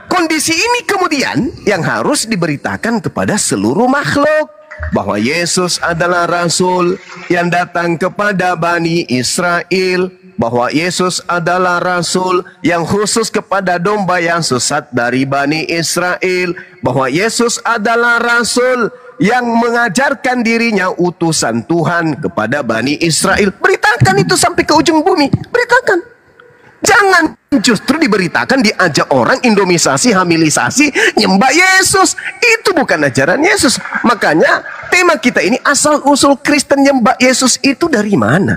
kondisi ini kemudian yang harus diberitakan kepada seluruh makhluk, bahwa Yesus adalah Rasul yang datang kepada Bani Israel, bahwa Yesus adalah Rasul yang khusus kepada domba yang sesat dari Bani Israel, bahwa Yesus adalah Rasul yang mengajarkan dirinya utusan Tuhan kepada Bani Israel. Beritakan itu sampai ke ujung bumi. Beritakan. Jangan justru diberitakan, diajak orang indomisasi, hamilisasi, nyembah Yesus. Itu bukan ajaran Yesus. Makanya tema kita ini, asal usul Kristen nyembah Yesus itu dari mana?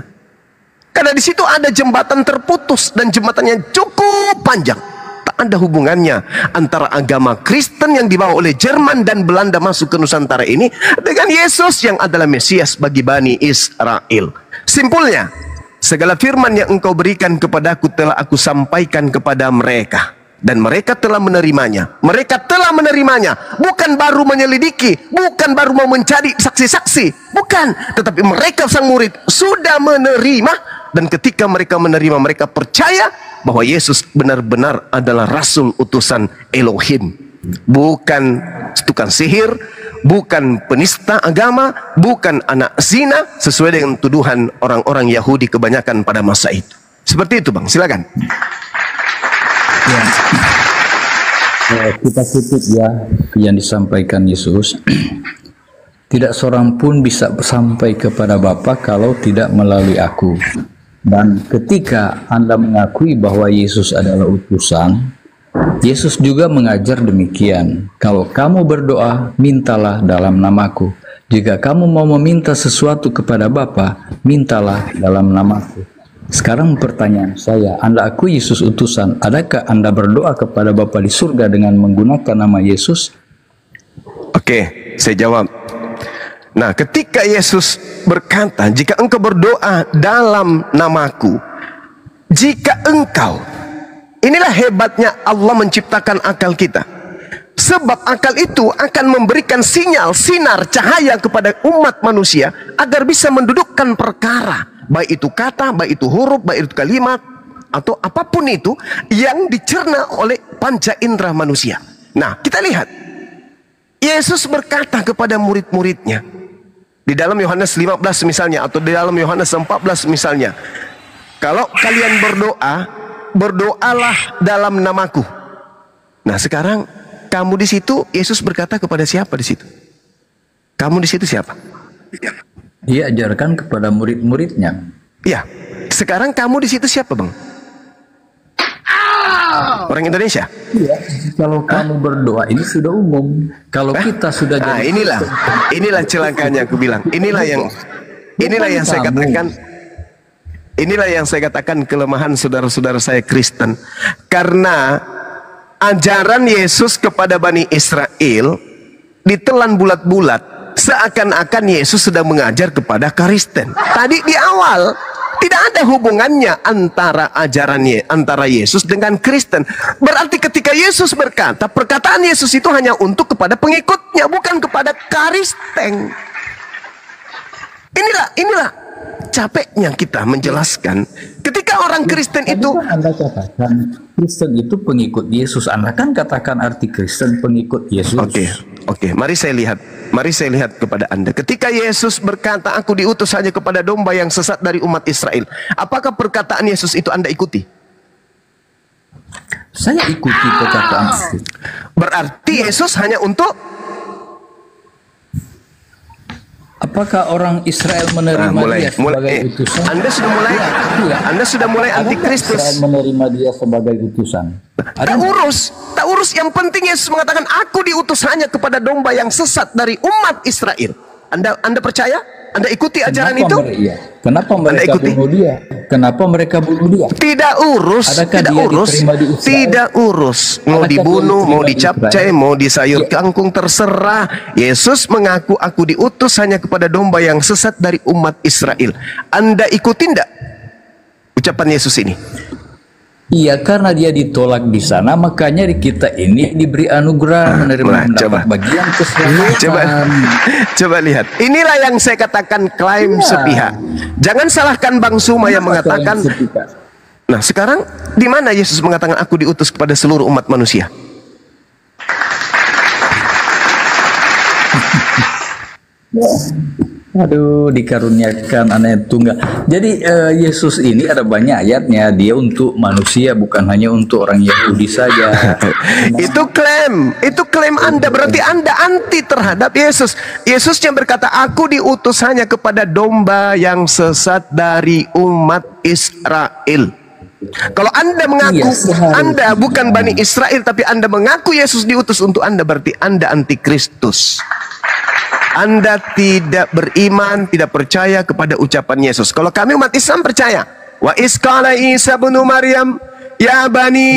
Karena di situ ada jembatan terputus, dan jembatannya cukup panjang. Tak ada hubungannya antara agama Kristen yang dibawa oleh Jerman dan Belanda masuk ke Nusantara ini dengan Yesus yang adalah Mesias bagi Bani Israel. Simpulnya, segala firman yang engkau berikan kepadaku telah aku sampaikan kepada mereka, dan mereka telah menerimanya. Mereka telah menerimanya, bukan baru menyelidiki, bukan baru mau mencari saksi-saksi, bukan, tetapi mereka sang murid sudah menerima. Dan ketika mereka menerima, mereka percaya bahwa Yesus benar-benar adalah Rasul utusan Elohim. Bukan tukang sihir, bukan penista agama, bukan anak zina, sesuai dengan tuduhan orang-orang Yahudi kebanyakan pada masa itu. Seperti itu, Bang, silakan. Ya, kita tutup ya yang disampaikan Yesus. Tidak seorang pun bisa sampai kepada Bapa kalau tidak melalui aku. Dan ketika Anda mengakui bahwa Yesus adalah utusan, Yesus juga mengajar demikian. Kalau kamu berdoa, mintalah dalam namaku. Jika kamu mau meminta sesuatu kepada Bapa, mintalah dalam namaku. Sekarang pertanyaan saya, Anda akui Yesus utusan, adakah Anda berdoa kepada Bapa di surga dengan menggunakan nama Yesus? Oke, saya jawab. Nah, ketika Yesus berkata, jika engkau berdoa dalam namaku, jika engkau, inilah hebatnya Allah menciptakan akal kita. Sebab akal itu akan memberikan sinyal, sinar, cahaya kepada umat manusia agar bisa mendudukkan perkara, baik itu kata, baik itu huruf, baik itu kalimat, atau apapun itu yang dicerna oleh panca indera manusia. Nah, kita lihat Yesus berkata kepada murid-muridnya di dalam Yohanes 15 misalnya, atau di dalam Yohanes 14 misalnya, kalau kalian berdoa, berdoalah dalam namaku. Nah, sekarang kamu di situ, Yesus berkata kepada siapa di situ? Kamu di situ siapa? Dia ajarkan kepada murid-muridnya. Iya. Sekarang kamu di situ siapa, Bang? Orang Indonesia? Iya. Kalau kamu berdoa ini sudah umum. Kalau kita sudah jadi, inilah celakanya aku bilang. Inilah yang saya katakan. Inilah yang saya katakan kelemahan saudara-saudara saya Kristen. Karena ajaran Yesus kepada Bani Israel ditelan bulat-bulat, seakan-akan Yesus sedang mengajar kepada Kristen. Tadi di awal tidak ada hubungannya antara ajarannya antara Yesus dengan Kristen. Berarti ketika Yesus berkata, perkataan Yesus itu hanya untuk kepada pengikutnya, bukan kepada Kristen. Inilah capeknya kita menjelaskan. Ketika orang Kristen itu, Anda katakan Kristen itu pengikut Yesus. Anda kan katakan arti Kristen pengikut Yesus. Oke. Mari saya lihat kepada Anda. Ketika Yesus berkata, aku diutus hanya kepada domba yang sesat dari umat Israel. Apakah perkataan Yesus itu Anda ikuti? Saya ikuti perkataan itu. Berarti Yesus hanya untuk, apakah orang Israel menerima dia sebagai utusan? Anda sudah mulai antikristus. Israel menerima dia sebagai utusan. Tak urus. Yang penting Yesus mengatakan, aku diutus hanya kepada domba yang sesat dari umat Israel. Anda percaya? Anda ikuti ajaran itu? Kenapa mereka bunuh dia? Kenapa mereka bunuh dia? Tidak urus. Tidak urus. Mau dibunuh, mau dicapcai, mau disayur kangkung, terserah. Yesus mengaku, aku diutus hanya kepada domba yang sesat dari umat Israel. Anda ikuti tidak ucapan Yesus ini? Iya, karena dia ditolak di sana, makanya kita ini diberi anugerah menerima bagian keselamatan. Coba lihat. Inilah yang saya katakan klaim sepihak. Jangan salahkan Bang Suma yang mengatakan. Nah, sekarang di mana Yesus mengatakan aku diutus kepada seluruh umat manusia? Aduh, dikaruniakan anak tunggal. Jadi Yesus ini ada banyak ayatnya. Dia untuk manusia, bukan hanya untuk orang Yahudi saja. Itu klaim Anda. Berarti Anda anti terhadap Yesus. Yesus yang berkata, aku diutus hanya kepada domba yang sesat dari umat Israel. Kalau Anda mengaku Anda bukan Bani Israel, tapi Anda mengaku Yesus diutus untuk Anda, berarti Anda anti Kristus. Anda tidak beriman, tidak percaya kepada ucapan Yesus. Kalau kami umat Islam percaya. Wa isqala Isa bin Maryam, ya Bani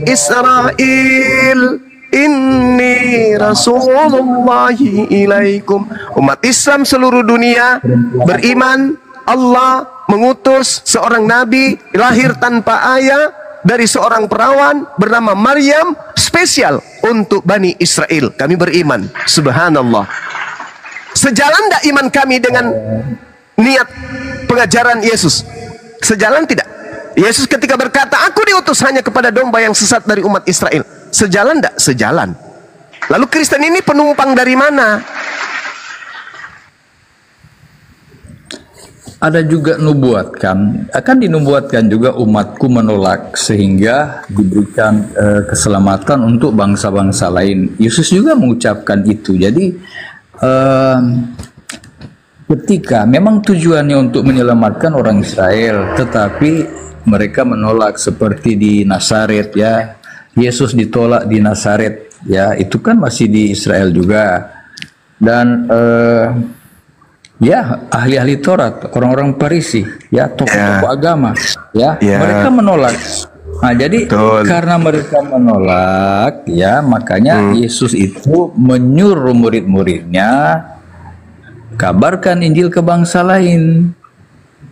Israel, inni Rasulullahi ilaikum. Umat Islam seluruh dunia beriman Allah mengutus seorang nabi lahir tanpa ayah dari seorang perawan bernama Maryam, spesial untuk Bani Israel. Kami beriman. Subhanallah. Sejalan tidak iman kami dengan niat pengajaran Yesus? Sejalan tidak? Yesus ketika berkata, aku diutus hanya kepada domba yang sesat dari umat Israel. Sejalan tidak? Sejalan. Lalu Kristen ini penumpang dari mana? Ada juga nubuatkan, akan dinubuatkan juga umatku menolak sehingga diberikan keselamatan untuk bangsa-bangsa lain. Yesus juga mengucapkan itu. Jadi ketika memang tujuannya untuk menyelamatkan orang Israel, tetapi mereka menolak, seperti di Nazaret ya. Yesus ditolak di Nazaret ya, itu kan masih di Israel juga. Dan ya, ahli-ahli Taurat, orang-orang Farisi ya, tokoh-tokoh agama ya, mereka menolak. Nah, jadi karena mereka menolak ya, makanya Yesus itu menyuruh murid-muridnya kabarkan Injil ke bangsa lain.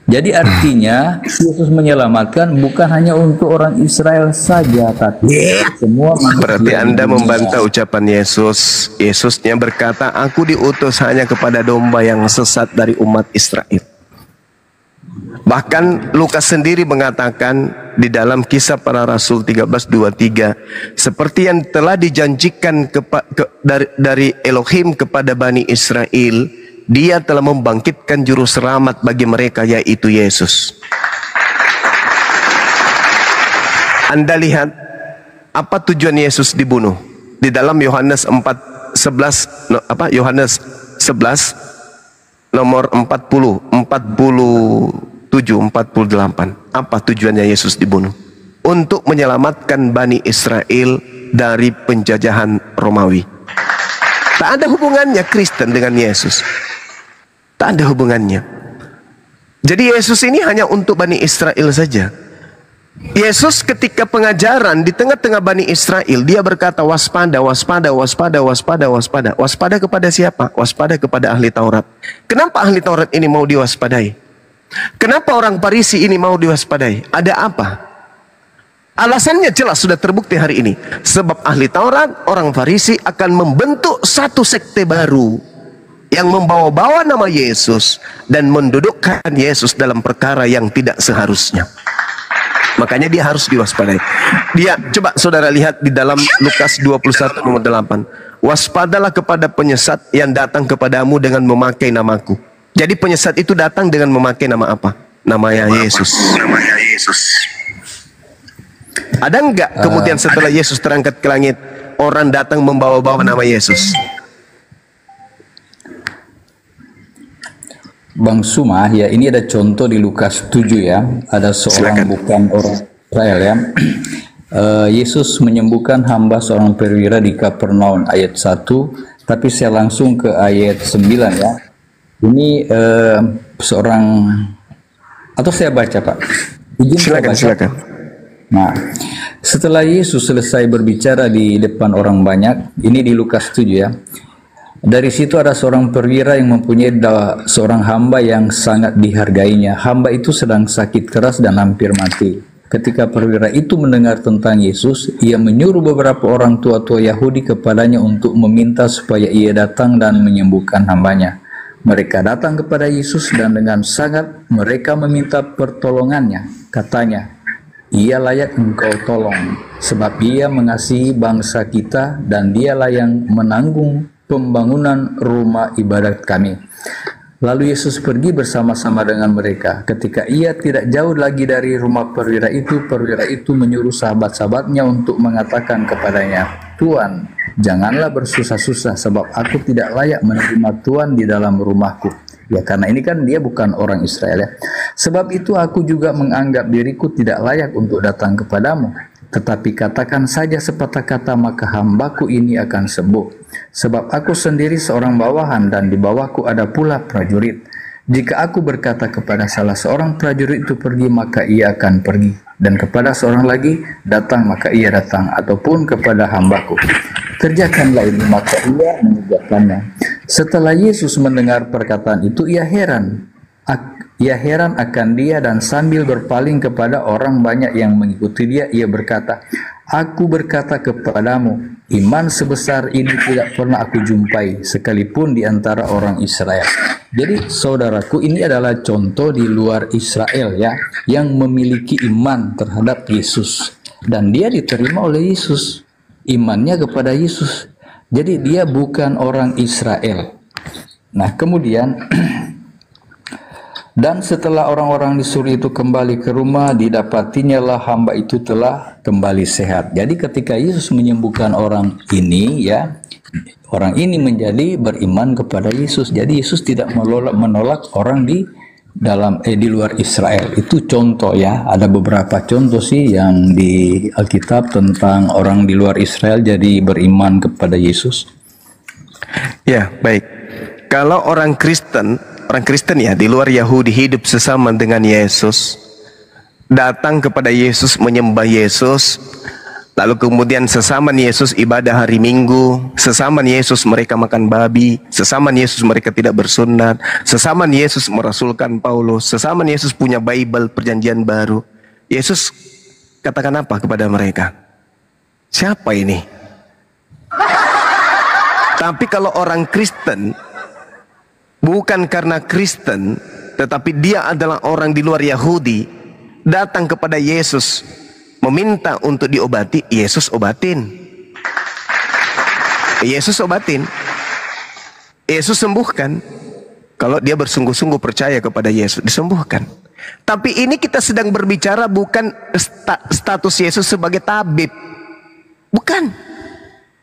Jadi artinya Yesus menyelamatkan bukan hanya untuk orang Israel saja, tapi semua manusia. Berarti Anda membantah ucapan Yesus. Yesusnya berkata, aku diutus hanya kepada domba yang sesat dari umat Israel. Bahkan Lukas sendiri mengatakan di dalam Kisah Para Rasul 13:23, seperti yang telah dijanjikan dari Elohim kepada Bani Israel, Dia telah membangkitkan juru selamat bagi mereka, yaitu Yesus. Anda lihat apa tujuan Yesus dibunuh di dalam Yohanes 4:11, Yohanes 11 nomor 40, 47, 48. Apa tujuannya Yesus dibunuh? Untuk menyelamatkan Bani Israel dari penjajahan Romawi. Tak ada hubungannya Kristen dengan Yesus. Tak ada hubungannya. Jadi Yesus ini hanya untuk Bani Israel saja. Yesus ketika pengajaran di tengah-tengah Bani Israel, dia berkata waspada, waspada, waspada, waspada, waspada. Waspada kepada siapa? Waspada kepada ahli Taurat. Kenapa ahli Taurat ini mau diwaspadai? Kenapa orang Farisi ini mau diwaspadai? Ada apa? Alasannya jelas sudah terbukti hari ini. Sebab ahli Taurat, orang Farisi akan membentuk satu sekte baru yang membawa-bawa nama Yesus dan mendudukkan Yesus dalam perkara yang tidak seharusnya. Makanya dia harus diwaspadai. Dia, coba saudara lihat di dalam Lukas 21 nomor 8. Waspadalah kepada penyesat yang datang kepadamu dengan memakai namaku. Jadi penyesat itu datang dengan memakai nama apa? Namanya Yesus. Namanya Yesus. Ada enggak kemudian setelah Yesus terangkat ke langit, orang datang membawa-bawa nama Yesus? Bang Suma, ya ini ada contoh di Lukas 7 ya. Ada seorang bukan orang Israel ya. Yesus menyembuhkan hamba seorang perwira di Kapernaum ayat 1. Tapi saya langsung ke ayat 9 ya. Ini seorang, atau saya baca Pak? Silakan. Nah, setelah Yesus selesai berbicara di depan orang banyak, ini di Lukas 7 ya. Dari situ ada seorang perwira yang mempunyai seorang hamba yang sangat dihargainya. Hamba itu sedang sakit keras dan hampir mati. Ketika perwira itu mendengar tentang Yesus, ia menyuruh beberapa orang tua-tua Yahudi kepadanya untuk meminta supaya ia datang dan menyembuhkan hambanya. Mereka datang kepada Yesus dan dengan sangat mereka meminta pertolongannya. Katanya, ia layak engkau tolong, sebab ia mengasihi bangsa kita dan dialah yang menanggung pembangunan rumah ibadat kami. Lalu Yesus pergi bersama-sama dengan mereka. Ketika ia tidak jauh lagi dari rumah perwira itu menyuruh sahabat-sahabatnya untuk mengatakan kepadanya, Tuan, janganlah bersusah-susah sebab aku tidak layak menerima Tuan di dalam rumahku. Ya karena ini kan dia bukan orang Israel ya. Sebab itu aku juga menganggap diriku tidak layak untuk datang kepadamu. Tetapi katakan saja sepatah kata maka hambaku ini akan sembuh. Sebab aku sendiri seorang bawahan dan di bawahku ada pula prajurit. Jika aku berkata kepada salah seorang prajurit itu pergi maka ia akan pergi. Dan kepada seorang lagi datang maka ia datang. Ataupun kepada hambaku, kerjakanlah ini maka ia mengerjakannya. Setelah Yesus mendengar perkataan itu ia heran. Ia heran akan dia dan sambil berpaling kepada orang banyak yang mengikuti dia, ia berkata, Aku berkata kepadamu, iman sebesar ini tidak pernah aku jumpai, sekalipun di antara orang Israel. Jadi saudaraku, ini adalah contoh di luar Israel ya, yang memiliki iman terhadap Yesus. Dan dia diterima oleh Yesus, imannya kepada Yesus. Jadi dia bukan orang Israel. Nah kemudian dan setelah orang-orang disuruh itu kembali ke rumah, didapatinya lah hamba itu telah kembali sehat. Jadi ketika Yesus menyembuhkan orang ini ya, orang ini menjadi beriman kepada Yesus. Jadi Yesus tidak menolak orang di luar Israel. Itu contoh ya. Ada beberapa contoh sih yang di Alkitab tentang orang di luar Israel jadi beriman kepada Yesus. Ya, baik. Kalau orang Kristen ya di luar Yahudi hidup sesama dengan Yesus, datang kepada Yesus, menyembah Yesus, Lalu kemudian sesaman Yesus ibadah hari Minggu, sesaman Yesus mereka makan babi, sesaman Yesus mereka tidak bersunat, sesaman Yesus merasulkan Paulus, sesaman Yesus punya Bible perjanjian baru. Yesus katakan apa kepada mereka? Siapa ini? Tapi kalau orang Kristen, bukan karena Kristen, tetapi dia adalah orang di luar Yahudi, datang kepada Yesus meminta untuk diobati, Yesus obatin. Yesus obatin. Yesus sembuhkan. Kalau dia bersungguh-sungguh percaya kepada Yesus, disembuhkan. Tapi ini kita sedang berbicara bukan status Yesus sebagai tabib. Bukan.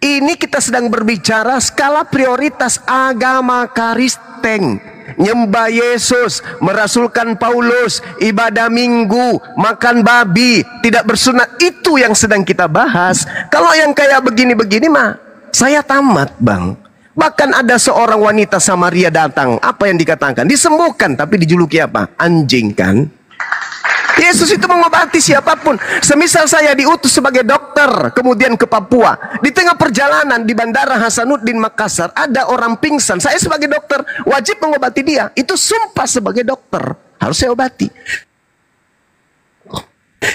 Ini kita sedang berbicara skala prioritas agama Kristen. Nyembah Yesus, merasulkan Paulus, ibadah Minggu, makan babi, tidak bersunat, itu yang sedang kita bahas. Kalau yang kayak begini-begini mah saya tamat, Bang. Bahkan ada seorang wanita Samaria datang, apa yang dikatakan? Disembuhkan, tapi dijuluki apa? Anjing, kan? Yesus itu mengobati siapapun. Semisal saya diutus sebagai dokter, kemudian ke Papua, di tengah perjalanan di Bandara Hasanuddin Makassar ada orang pingsan, saya sebagai dokter wajib mengobati dia. Itu sumpah sebagai dokter, harus saya obati.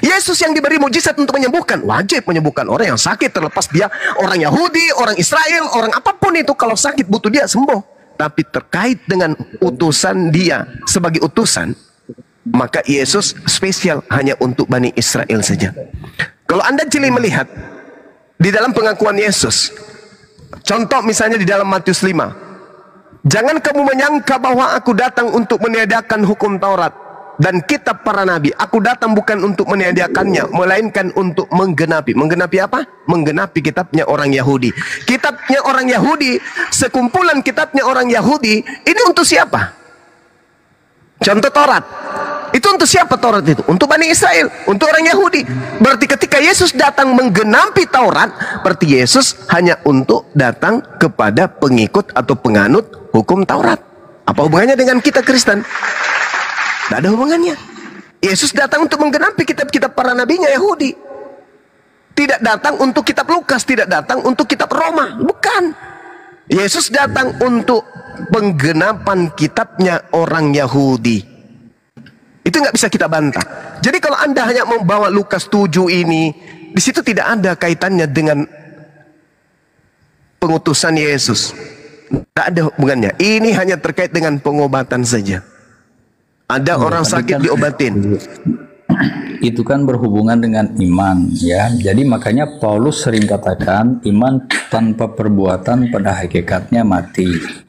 Yesus yang diberi mujizat untuk menyembuhkan, wajib menyembuhkan orang yang sakit, terlepas dia orang Yahudi, orang Israel, orang apapun itu. Kalau sakit butuh dia sembuh. Tapi terkait dengan utusan dia sebagai utusan, maka Yesus spesial hanya untuk Bani Israel saja. Kalau Anda jeli melihat di dalam pengakuan Yesus, contoh misalnya di dalam Matius 5, jangan kamu menyangka bahwa aku datang untuk meniadakan hukum Taurat dan kitab para nabi. Aku datang bukan untuk meniadakannya, melainkan untuk menggenapi. Menggenapi apa? Menggenapi kitabnya orang Yahudi. Kitabnya orang Yahudi, sekumpulan kitabnya orang Yahudi, ini untuk siapa? Contoh Taurat. Itu untuk siapa Taurat itu? Untuk Bani Israel, untuk orang Yahudi. Berarti ketika Yesus datang menggenapi Taurat, berarti Yesus hanya untuk datang kepada pengikut atau penganut hukum Taurat. Apa hubungannya dengan kita Kristen? Tidak ada hubungannya. Yesus datang untuk menggenapi kitab-kitab para nabinya Yahudi. Tidak datang untuk kitab Lukas, tidak datang untuk kitab Roma. Bukan. Yesus datang untuk penggenapan kitabnya orang Yahudi. Itu nggak bisa kita bantah. Jadi kalau Anda hanya membawa Lukas 7 ini, di situ tidak ada kaitannya dengan pengutusan Yesus. Tidak ada hubungannya. Ini hanya terkait dengan pengobatan saja. Ada orang sakit diobatin. Itu kan berhubungan dengan iman, ya. Jadi makanya Paulus sering katakan iman tanpa perbuatan pada hakikatnya mati.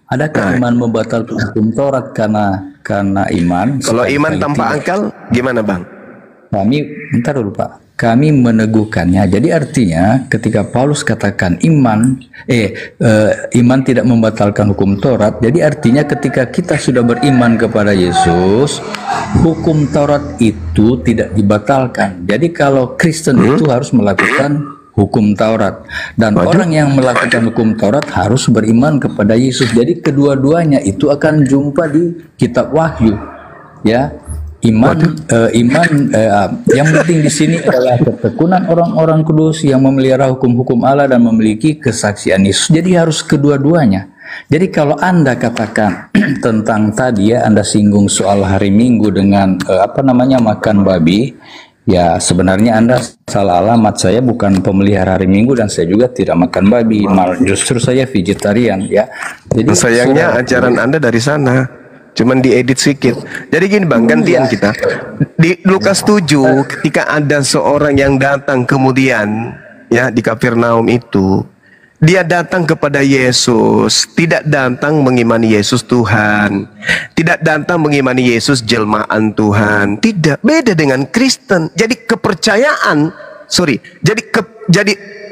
Adakah iman membatalkan hukum Taurat karena iman? Kalau iman tanpa akal, gimana Bang? Kami, bentar dulu Pak. Kami meneguhkannya. Jadi artinya ketika Paulus katakan iman tidak membatalkan hukum Taurat. Jadi artinya ketika kita sudah beriman kepada Yesus, hukum Taurat itu tidak dibatalkan. Jadi kalau Kristen itu harus melakukan hukum Taurat, dan orang yang melakukan hukum Taurat harus beriman kepada Yesus. Jadi kedua-duanya itu akan jumpa di kitab Wahyu, ya. Yang penting di sini adalah ketekunan orang-orang kudus yang memelihara hukum-hukum Allah dan memiliki kesaksian Yesus. Jadi harus kedua-duanya. Jadi kalau Anda katakan tentang tadi ya, Anda singgung soal hari Minggu dengan makan babi. Ya sebenarnya Anda salah alamat. Saya bukan pemelihara hari Minggu dan saya juga tidak makan babi. Justru saya vegetarian, ya. Jadi sayangnya ajaran Anda dari sana, cuman diedit sedikit. Jadi gini Bang, gantian kita. Di Lukas 7 ketika ada seorang yang datang kemudian ya di Kapernaum itu, dia datang kepada Yesus, tidak datang mengimani Yesus Tuhan, tidak datang mengimani Yesus jelmaan Tuhan, tidak. Beda dengan Kristen. Jadi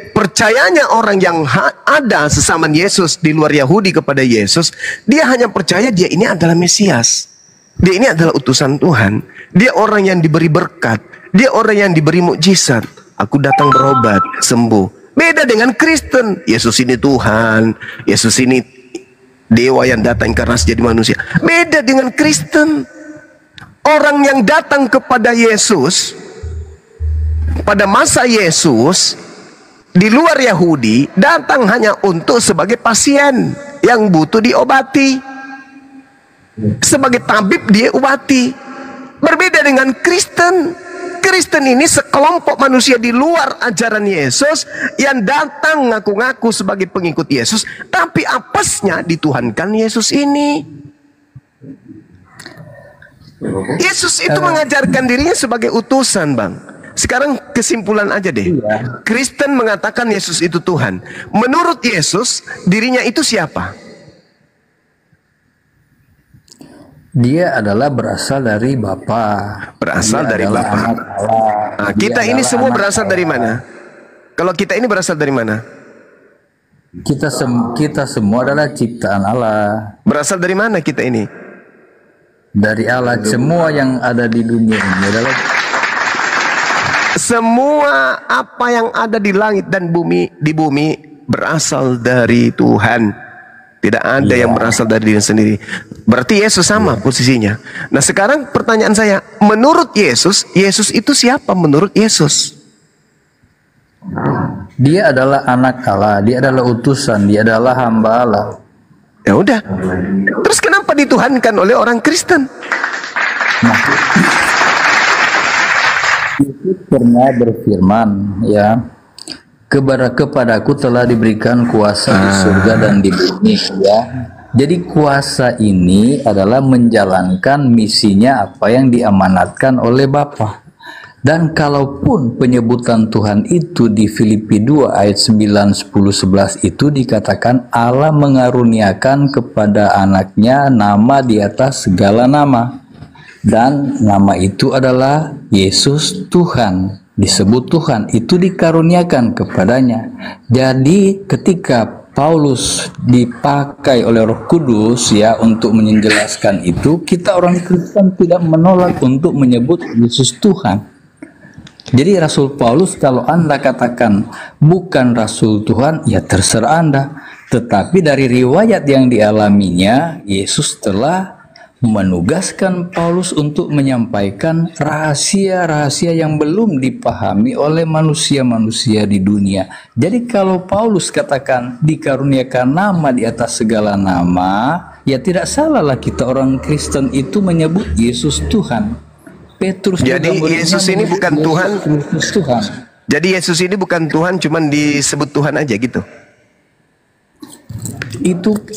percayanya orang yang ada sesama Yesus di luar Yahudi kepada Yesus, dia hanya percaya dia ini adalah Mesias, dia ini adalah utusan Tuhan, dia orang yang diberi berkat, dia orang yang diberi mukjizat. Aku datang berobat, sembuh. Beda dengan Kristen. Yesus ini Tuhan, Yesus ini dewa yang datang karena jadi manusia. Beda dengan Kristen. Orang yang datang kepada Yesus pada masa Yesus di luar Yahudi datang hanya untuk sebagai pasien yang butuh diobati. Sebagai tabib dia obati. Berbeda dengan Kristen. Kristen ini sekelompok manusia di luar ajaran Yesus yang datang ngaku-ngaku sebagai pengikut Yesus, tapi apesnya dituhankan Yesus ini. Yesus itu mengajarkan dirinya sebagai utusan, Bang. Sekarang kesimpulan aja deh. Kristen mengatakan Yesus itu Tuhan. Menurut Yesus, dirinya itu siapa? Dia adalah berasal dari Bapa. Berasal dari Bapa. Nah, kita ini semua berasal dari mana? Kalau kita ini berasal dari mana? Kita semua adalah ciptaan Allah. Berasal dari mana kita ini? Dari Allah. Semua yang ada di dunia ini adalah semua apa yang ada di langit dan di bumi berasal dari Tuhan. Tidak ada yang berasal dari diri sendiri. Berarti Yesus sama posisinya. Nah sekarang pertanyaan saya, menurut Yesus, Yesus itu siapa menurut Yesus? Dia adalah anak Allah, dia adalah utusan, dia adalah hamba Allah. Ya udah. Terus kenapa dituhankan oleh orang Kristen? Nah, Yesus pernah berfirman, ya, kepadaku telah diberikan kuasa di surga dan di bumi, ya. Jadi kuasa ini adalah menjalankan misinya apa yang diamanatkan oleh Bapa. Dan kalaupun penyebutan Tuhan itu di Filipi 2 ayat 9, 10, 11 itu dikatakan Allah mengaruniakan kepada anaknya nama di atas segala nama. Dan nama itu adalah Yesus Tuhan. Disebut Tuhan, itu dikaruniakan kepadanya. Jadi ketika Paulus dipakai oleh Roh Kudus ya untuk menjelaskan itu, kita orang Kristen tidak menolak untuk menyebut Yesus Tuhan. Jadi Rasul Paulus kalau Anda katakan bukan Rasul Tuhan, ya terserah Anda. Tetapi dari riwayat yang dialaminya, Yesus telah menugaskan Paulus untuk menyampaikan rahasia-rahasia yang belum dipahami oleh manusia-manusia di dunia. Jadi kalau Paulus katakan dikaruniakan nama di atas segala nama, ya tidak salahlah kita orang Kristen itu menyebut Yesus Tuhan. Petrus jadi Yesus ini bukan Tuhan. Yesus Tuhan. Jadi Yesus ini bukan Tuhan, cuman disebut Tuhan aja gitu.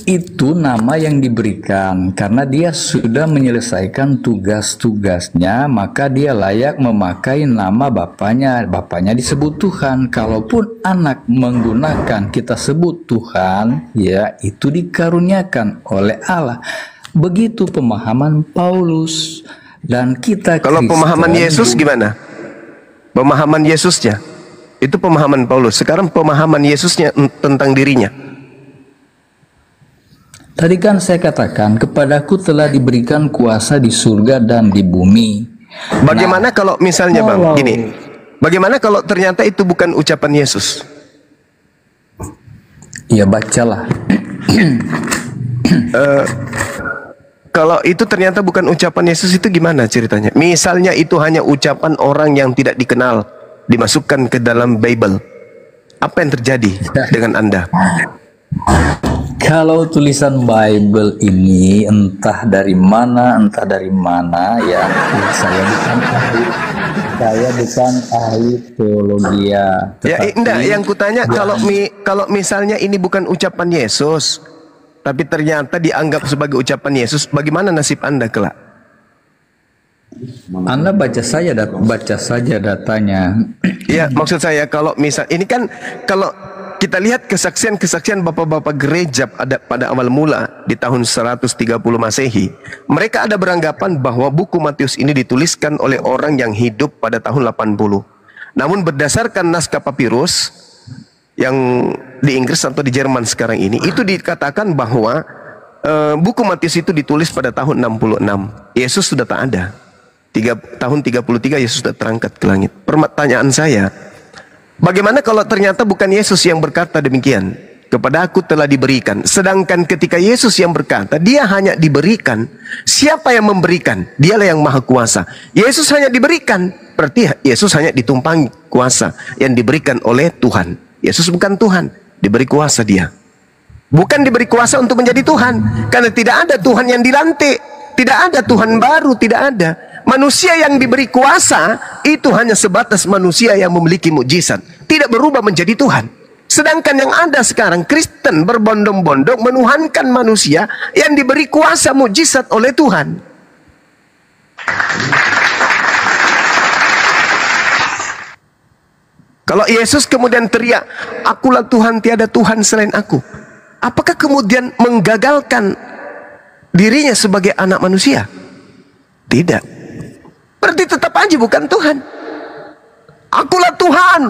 Itu nama yang diberikan karena dia sudah menyelesaikan tugas-tugasnya, maka dia layak memakai nama bapaknya. Bapaknya disebut Tuhan. Kalaupun anak menggunakan kita sebut Tuhan, ya itu dikaruniakan oleh Allah. Begitu pemahaman Paulus. Dan kita kalau Kristen, pemahaman Yesus gimana? Pemahaman Yesusnya itu pemahaman Paulus. Sekarang pemahaman Yesusnya tentang dirinya. Tadi kan saya katakan kepadaku telah diberikan kuasa di surga dan di bumi. Bagaimana kalau misalnya Bang gini? Bagaimana kalau ternyata itu bukan ucapan Yesus? Ya bacalah. Kalau itu ternyata bukan ucapan Yesus, itu gimana ceritanya? Misalnya itu hanya ucapan orang yang tidak dikenal, dimasukkan ke dalam Bible. Apa yang terjadi dengan Anda? Kalau tulisan Bible ini entah dari mana ya, saya bukan ahli teologi ya. Enggak, yang kutanya kalau misalnya ini bukan ucapan Yesus, tapi ternyata dianggap sebagai ucapan Yesus, bagaimana nasib Anda kelak? Anda baca saja datanya. Ya, maksud saya kalau misal ini kan kalau kita lihat kesaksian bapak-bapak gereja pada awal mula di tahun 130 Masehi, mereka ada beranggapan bahwa buku Matius ini dituliskan oleh orang yang hidup pada tahun 80. Namun berdasarkan naskah papirus yang di Inggris atau di Jerman sekarang ini, itu dikatakan bahwa buku Matius itu ditulis pada tahun 66. Yesus sudah tak ada. Tahun 33 Yesus sudah terangkat ke langit. Pertanyaan saya, bagaimana kalau ternyata bukan Yesus yang berkata demikian? Kepadaku telah diberikan. Sedangkan ketika Yesus yang berkata, dia hanya diberikan. Siapa yang memberikan? Dialah yang maha kuasa. Yesus hanya diberikan. Berarti Yesus hanya ditumpangi kuasa yang diberikan oleh Tuhan. Yesus bukan Tuhan, diberi kuasa dia. Bukan diberi kuasa untuk menjadi Tuhan, karena tidak ada Tuhan yang dilantik, tidak ada Tuhan baru, tidak ada. Manusia yang diberi kuasa itu hanya sebatas manusia yang memiliki mukjizat, tidak berubah menjadi Tuhan. Sedangkan yang ada sekarang, Kristen berbondong-bondong menuhankan manusia yang diberi kuasa mukjizat oleh Tuhan. Kalau Yesus kemudian teriak, "Akulah Tuhan, tiada Tuhan selain aku." Apakah kemudian menggagalkan dirinya sebagai anak manusia? Tidak. Berarti tetap aja bukan Tuhan. Akulah Tuhan,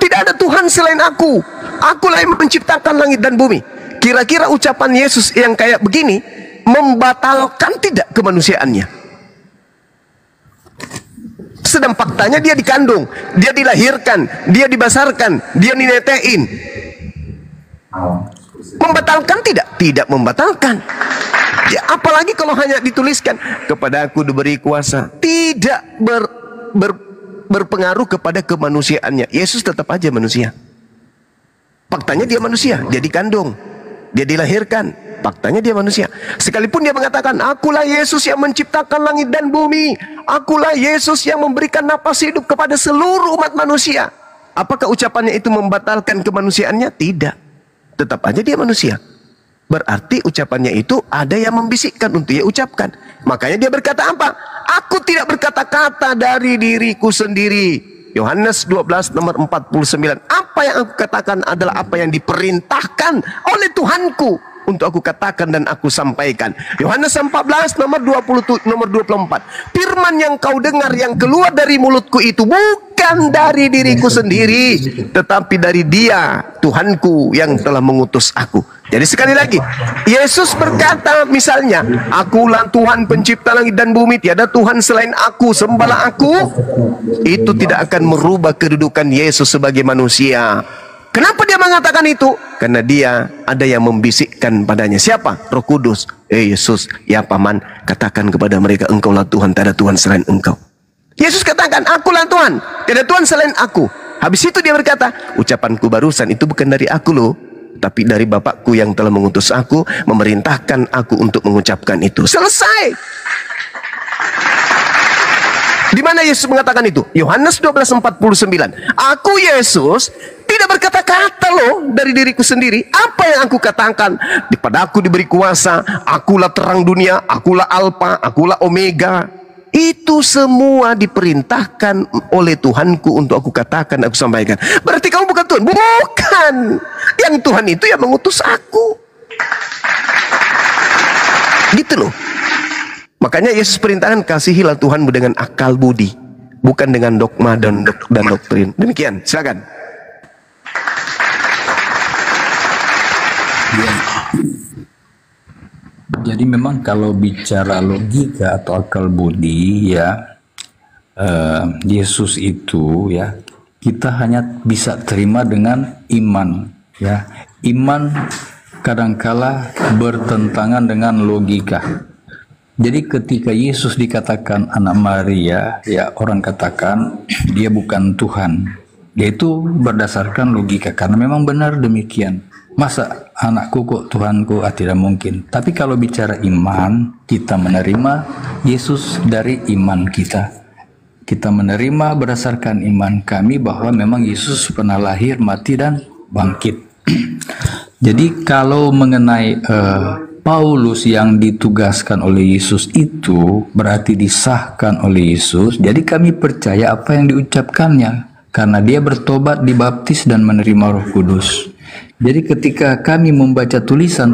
tidak ada Tuhan selain aku. Akulah yang menciptakan langit dan bumi. Kira-kira ucapan Yesus yang kayak begini membatalkan tidak kemanusiaannya? Sedang faktanya dia dikandung, dia dilahirkan, dia dibesarkan, dia dinetein. Membatalkan tidak? Tidak membatalkan. Ya, apalagi kalau hanya dituliskan kepada aku diberi kuasa, tidak berpengaruh kepada kemanusiaannya. Yesus tetap aja manusia. Faktanya dia manusia, dia dikandung, dia dilahirkan. Faktanya dia manusia. Sekalipun dia mengatakan, "Akulah Yesus yang menciptakan langit dan bumi. Akulah Yesus yang memberikan napas hidup kepada seluruh umat manusia." Apakah ucapannya itu membatalkan kemanusiaannya? Tidak. Tetap aja dia manusia. Berarti ucapannya itu ada yang membisikkan untuk dia ucapkan. Makanya dia berkata apa? "Aku tidak berkata-kata dari diriku sendiri." Yohanes 12 nomor 49. Apa yang aku katakan adalah apa yang diperintahkan oleh Tuhanku untuk aku katakan dan aku sampaikan. Yohanes 14 nomor 24. Firman yang kau dengar yang keluar dari mulutku itu bukan dari diriku sendiri, tetapi dari Dia, Tuhanku yang telah mengutus aku. Jadi sekali lagi, Yesus berkata misalnya, "Akulah Tuhan pencipta langit dan bumi, tiada Tuhan selain aku, sembahlah aku." Itu tidak akan merubah kedudukan Yesus sebagai manusia. Kenapa dia mengatakan itu? Karena dia ada yang membisikkan padanya. Siapa? Roh Kudus. Yesus, ya paman, katakan kepada mereka, "Engkaulah Tuhan, tak ada Tuhan selain engkau." Yesus katakan, "Akulah Tuhan, tidak ada Tuhan selain aku." Habis itu dia berkata, "Ucapanku barusan itu bukan dari aku loh, tapi dari Bapakku yang telah mengutus aku, memerintahkan aku untuk mengucapkan itu." Selesai. Di mana Yesus mengatakan itu? Yohanes 12:49. "Aku Yesus tidak berkata-kata loh dari diriku sendiri. Apa yang aku katakan, pada aku diberi kuasa. Akulah terang dunia, akulah Alfa, akulah Omega." Itu semua diperintahkan oleh Tuhanku untuk aku katakan, aku sampaikan. Berarti kamu bukan Tuhan? Bukan. Yang Tuhan itu yang mengutus aku. Gitu loh. Makanya Yesus perintahkan, "Kasihilah Tuhanmu dengan akal budi, bukan dengan dogma dan doktrin." Demikian, silakan. Jadi memang kalau bicara logika atau akal budi ya, Yesus itu ya kita hanya bisa terima dengan iman ya. Iman kadangkala bertentangan dengan logika. Jadi ketika Yesus dikatakan anak Maria, ya orang katakan dia bukan Tuhan. Dia itu berdasarkan logika karena memang benar demikian. Masa anakku kok Tuhanku? Tidak mungkin. Tapi kalau bicara iman, kita menerima Yesus dari iman kita. Kita menerima berdasarkan iman kami bahwa memang Yesus pernah lahir, mati dan bangkit. Jadi kalau mengenai Paulus yang ditugaskan oleh Yesus itu berarti disahkan oleh Yesus. Jadi kami percaya apa yang diucapkannya karena dia bertobat, dibaptis dan menerima Roh Kudus. Jadi ketika kami membaca tulisan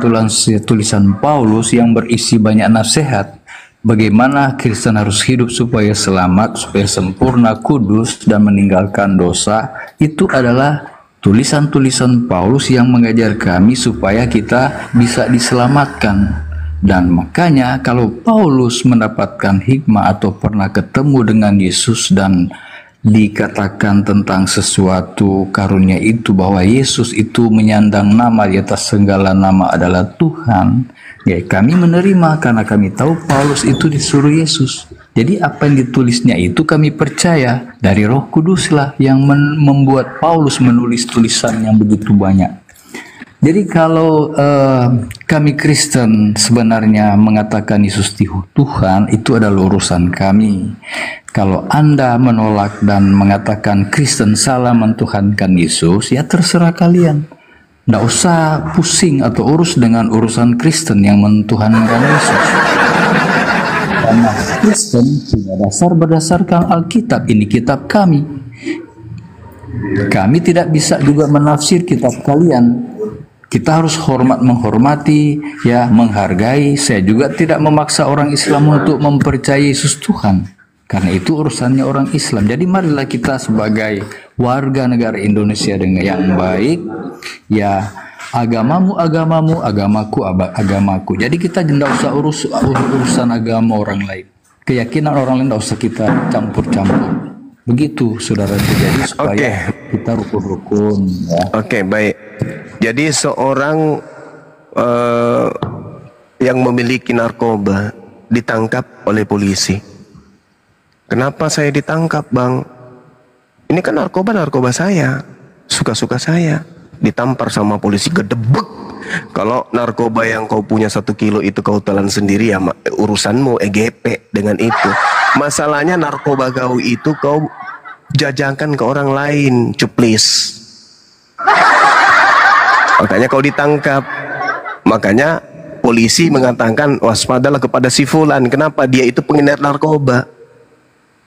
Paulus yang berisi banyak nasihat bagaimana Kristen harus hidup supaya selamat, supaya sempurna, kudus dan meninggalkan dosa, itu adalah tulisan-tulisan Paulus yang mengajar kami supaya kita bisa diselamatkan. Dan makanya kalau Paulus mendapatkan hikmah atau pernah ketemu dengan Yesus dan dikatakan tentang sesuatu karunia itu bahwa Yesus itu menyandang nama di atas segala nama adalah Tuhan, ya kami menerima karena kami tahu Paulus itu disuruh Yesus. Jadi apa yang ditulisnya itu kami percaya dari Roh Kudus lah yang membuat Paulus menulis tulisan yang begitu banyak. Jadi kalau kami Kristen sebenarnya mengatakan Yesus Tuhan, itu adalah urusan kami. Kalau Anda menolak dan mengatakan Kristen salah mentuhankan Yesus, ya terserah kalian. Nggak usah pusing atau urus dengan urusan Kristen yang mentuhankan Yesus. Karena Kristen punya dasar berdasarkan Alkitab, ini kitab kami. Kami tidak bisa juga menafsir kitab kalian. Kita harus menghormati, ya, menghargai. Saya juga tidak memaksa orang Islam untuk mempercayai Yesus Tuhan. Karena itu urusannya orang Islam. Jadi marilah kita sebagai warga negara Indonesia dengan yang baik, ya, agamamu agamamu, agamaku agamaku. Jadi kita tidak usah urusan agama orang lain. Keyakinan orang lain tidak usah kita campur-campur. Begitu saudara, jadi supaya kita rukun-rukun. Ya. Oke, baik. Jadi seorang yang memiliki narkoba ditangkap oleh polisi. Kenapa saya ditangkap, Bang? Ini kan narkoba saya, suka-suka saya. Ditampar sama polisi, gedebek. Kalau narkoba yang kau punya 1 kilo itu kau telan sendiri, ya urusanmu, EGP dengan itu. Masalahnya narkoba kau itu kau jajakan ke orang lain, cuplis. Makanya kau ditangkap. Makanya polisi mengatakan waspadalah kepada si fulan. Kenapa? Dia itu pengedar narkoba.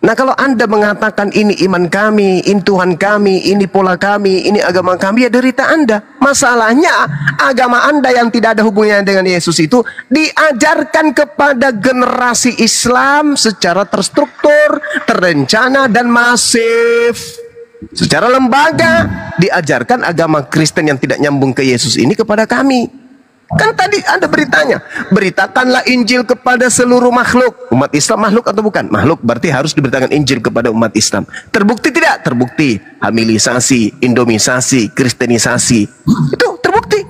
Nah, kalau Anda mengatakan ini iman kami, ini Tuhan kami, ini pola kami, ini agama kami, ya derita Anda. Masalahnya agama Anda yang tidak ada hubungannya dengan Yesus itu diajarkan kepada generasi Islam secara terstruktur, terencana, dan masif. Secara lembaga diajarkan agama Kristen yang tidak nyambung ke Yesus ini kepada kami. Kan tadi ada beritanya, beritakanlah Injil kepada seluruh makhluk. Umat Islam makhluk atau bukan? Makhluk, berarti harus diberitakan Injil kepada umat Islam. Terbukti tidak? Terbukti. Hamilisasi, Indomisasi, Kristenisasi, itu terbukti.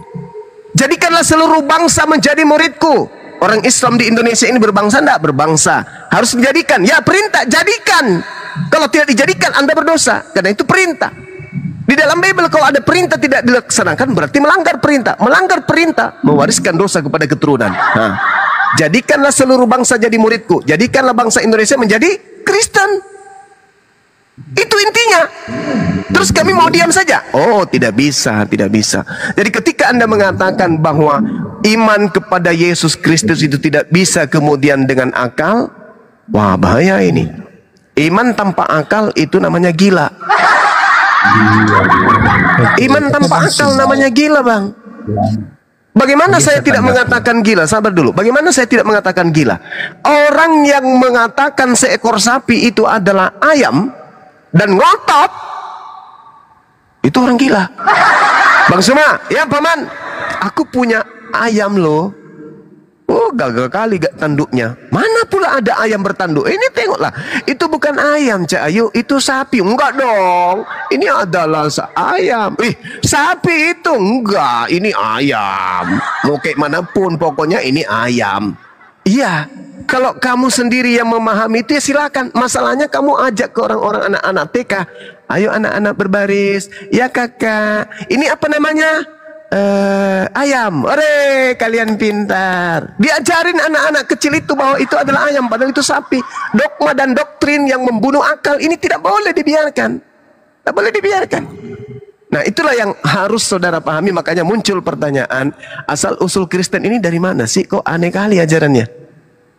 Jadikanlah seluruh bangsa menjadi muridku. Orang Islam di Indonesia ini berbangsa enggak? Berbangsa. Harus dijadikan. Ya, perintah, jadikan. Kalau tidak dijadikan, Anda berdosa. Karena itu perintah. Di dalam Bible kalau ada perintah tidak dilaksanakan berarti melanggar perintah. Melanggar perintah mewariskan dosa kepada keturunan. Nah, jadikanlah seluruh bangsa jadi muridku. Jadikanlah bangsa Indonesia menjadi Kristen. Itu intinya. Terus kami mau diam saja? Oh, tidak bisa, tidak bisa. Jadi ketika Anda mengatakan bahwa iman kepada Yesus Kristus itu tidak bisa kemudian dengan akal, wah bahaya ini. Iman tanpa akal itu namanya gila. Iman tanpa akal namanya gila, Bang. Bagaimana saya tidak mengatakan gila? Sabar dulu. Bagaimana saya tidak mengatakan gila? Orang yang mengatakan seekor sapi itu adalah ayam dan ngotot, itu orang gila. Bang Suma, ya Paman, aku punya ayam loh. Oh, gagal kali gak tanduknya. Mana pula ada ayam bertanduk? Ini tengoklah. Itu bukan ayam, Cak Ayu. Itu sapi. Enggak dong. Ini adalah ayam. Sapi itu enggak. Ini ayam. Mau kayak manapun, pokoknya ini ayam. Iya. Kalau kamu sendiri yang memahami itu ya silakan. Masalahnya kamu ajak ke orang-orang anak-anak TK. Ayo anak-anak berbaris. Ya kakak. Ini apa namanya? Ayam. Ore, kalian pintar. Diajarin anak-anak kecil itu bahwa itu adalah ayam, padahal itu sapi. Dogma dan doktrin yang membunuh akal ini tidak boleh dibiarkan. Tidak boleh dibiarkan. Nah, itulah yang harus saudara pahami. Makanya muncul pertanyaan, asal usul Kristen ini dari mana sih? Kok aneh kali ajarannya?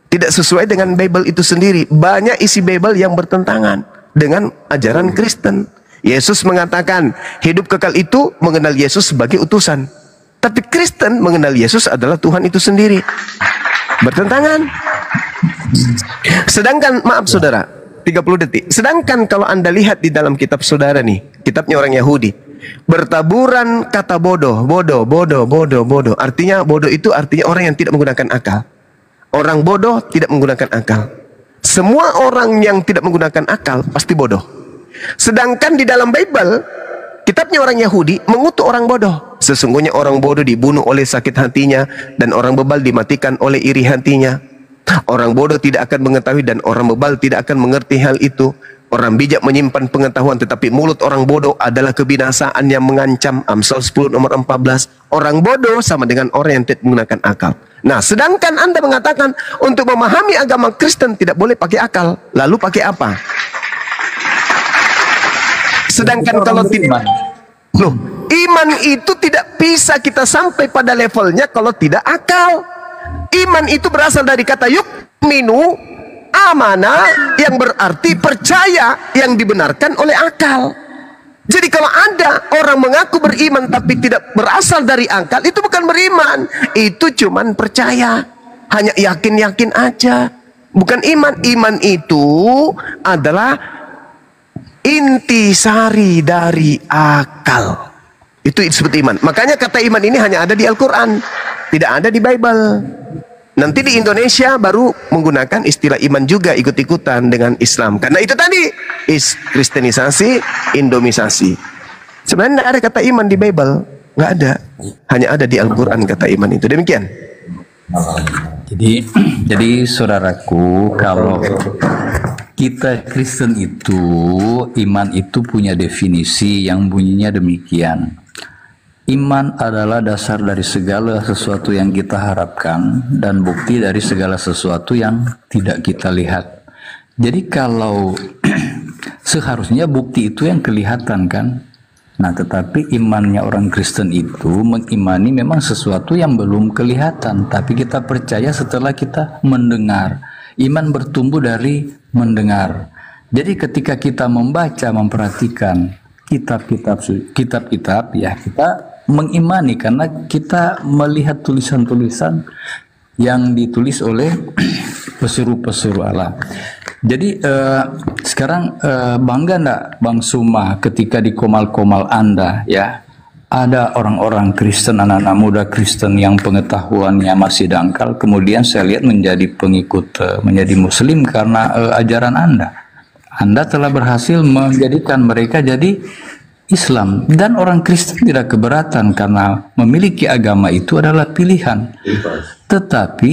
Tidak sesuai dengan Bible itu sendiri. Banyak isi Bible yang bertentangan dengan ajaran Kristen. Yesus mengatakan hidup kekal itu mengenal Yesus sebagai utusan. Tapi Kristen mengenal Yesus adalah Tuhan itu sendiri. Bertentangan. Sedangkan, maaf saudara, 30 detik. Sedangkan kalau Anda lihat di dalam kitab saudara nih, kitabnya orang Yahudi, bertaburan kata bodoh, bodoh, bodoh, bodoh, bodoh. Artinya bodoh itu artinya orang yang tidak menggunakan akal. Orang bodoh tidak menggunakan akal. Semua orang yang tidak menggunakan akal pasti bodoh. Sedangkan di dalam Bible, kitabnya orang Yahudi mengutuk orang bodoh. Sesungguhnya orang bodoh dibunuh oleh sakit hatinya dan orang bebal dimatikan oleh iri hatinya. Orang bodoh tidak akan mengetahui dan orang bebal tidak akan mengerti hal itu. Orang bijak menyimpan pengetahuan, tetapi mulut orang bodoh adalah kebinasaan yang mengancam. Amsal 10 nomor 14. Orang bodoh sama dengan orang yang tidak menggunakan akal. Nah, sedangkan Anda mengatakan untuk memahami agama Kristen tidak boleh pakai akal. Lalu pakai apa? Sedangkan kalau tidak, loh, iman itu tidak bisa kita sampai pada levelnya kalau tidak akal. Iman itu berasal dari kata yukminu, amanah, yang berarti percaya yang dibenarkan oleh akal. Jadi kalau ada orang mengaku beriman tapi tidak berasal dari akal, itu bukan beriman, itu cuman percaya, hanya yakin-yakin aja, bukan iman. Iman itu adalah intisari dari akal. Itu disebut iman. Makanya kata iman ini hanya ada di Al-Quran, tidak ada di Bible. Nanti di Indonesia baru menggunakan istilah iman juga ikut-ikutan dengan Islam. Karena itu tadi kristenisasi, indomisasi. Sebenarnya tidak ada kata iman di Bible, nggak ada. Hanya ada di Al-Quran kata iman itu. Demikian. Jadi saudaraku, kalau kita Kristen itu, iman itu punya definisi yang bunyinya demikian. Iman adalah dasar dari segala sesuatu yang kita harapkan dan bukti dari segala sesuatu yang tidak kita lihat. Jadi kalau seharusnya bukti itu yang kelihatan kan. Nah, tetapi imannya orang Kristen itu mengimani memang sesuatu yang belum kelihatan, tapi kita percaya setelah kita mendengar. Iman bertumbuh dari mendengar. Jadi ketika kita membaca, memperhatikan kitab-kitab ya, kita mengimani karena kita melihat tulisan-tulisan yang ditulis oleh pesuruh-pesuruh Allah. Jadi sekarang bangga enggak Bang Suma ketika di komal-komal Anda ya ada orang-orang Kristen, anak-anak muda Kristen yang pengetahuannya masih dangkal, kemudian saya lihat menjadi pengikut, menjadi Muslim karena ajaran Anda. Anda telah berhasil menjadikan mereka jadi Islam, dan orang Kristen tidak keberatan karena memiliki agama itu adalah pilihan. Tetapi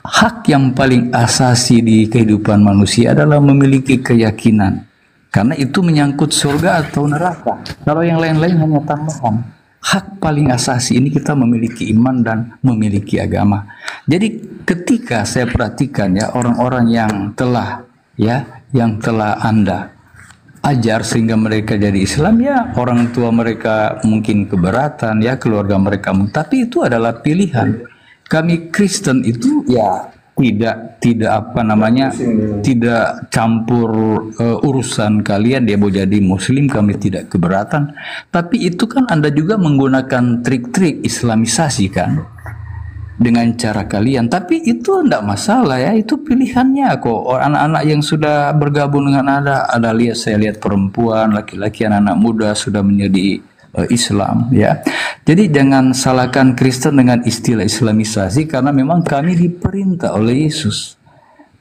hak yang paling asasi di kehidupan manusia adalah memiliki keyakinan, karena itu menyangkut surga atau neraka. Kalau yang lain-lain hanya tambahan. Hak paling asasi ini kita memiliki iman dan memiliki agama. Jadi ketika saya perhatikan ya orang-orang yang telah Anda ajar sehingga mereka jadi Islam, ya orang tua mereka mungkin keberatan, ya keluarga mereka, tapi itu adalah pilihan. Kami Kristen itu ya tidak campur urusan kalian, dia mau jadi Muslim kami tidak keberatan, tapi itu kan Anda juga menggunakan trik-trik Islamisasi kan dengan cara kalian, tapi itu tidak masalah ya, itu pilihannya kok. Anak-anak yang sudah bergabung dengan Anda saya lihat perempuan, laki-laki, anak-anak muda sudah menjadi Islam ya. Jadi jangan salahkan Kristen dengan istilah Islamisasi, karena memang kami diperintah oleh Yesus,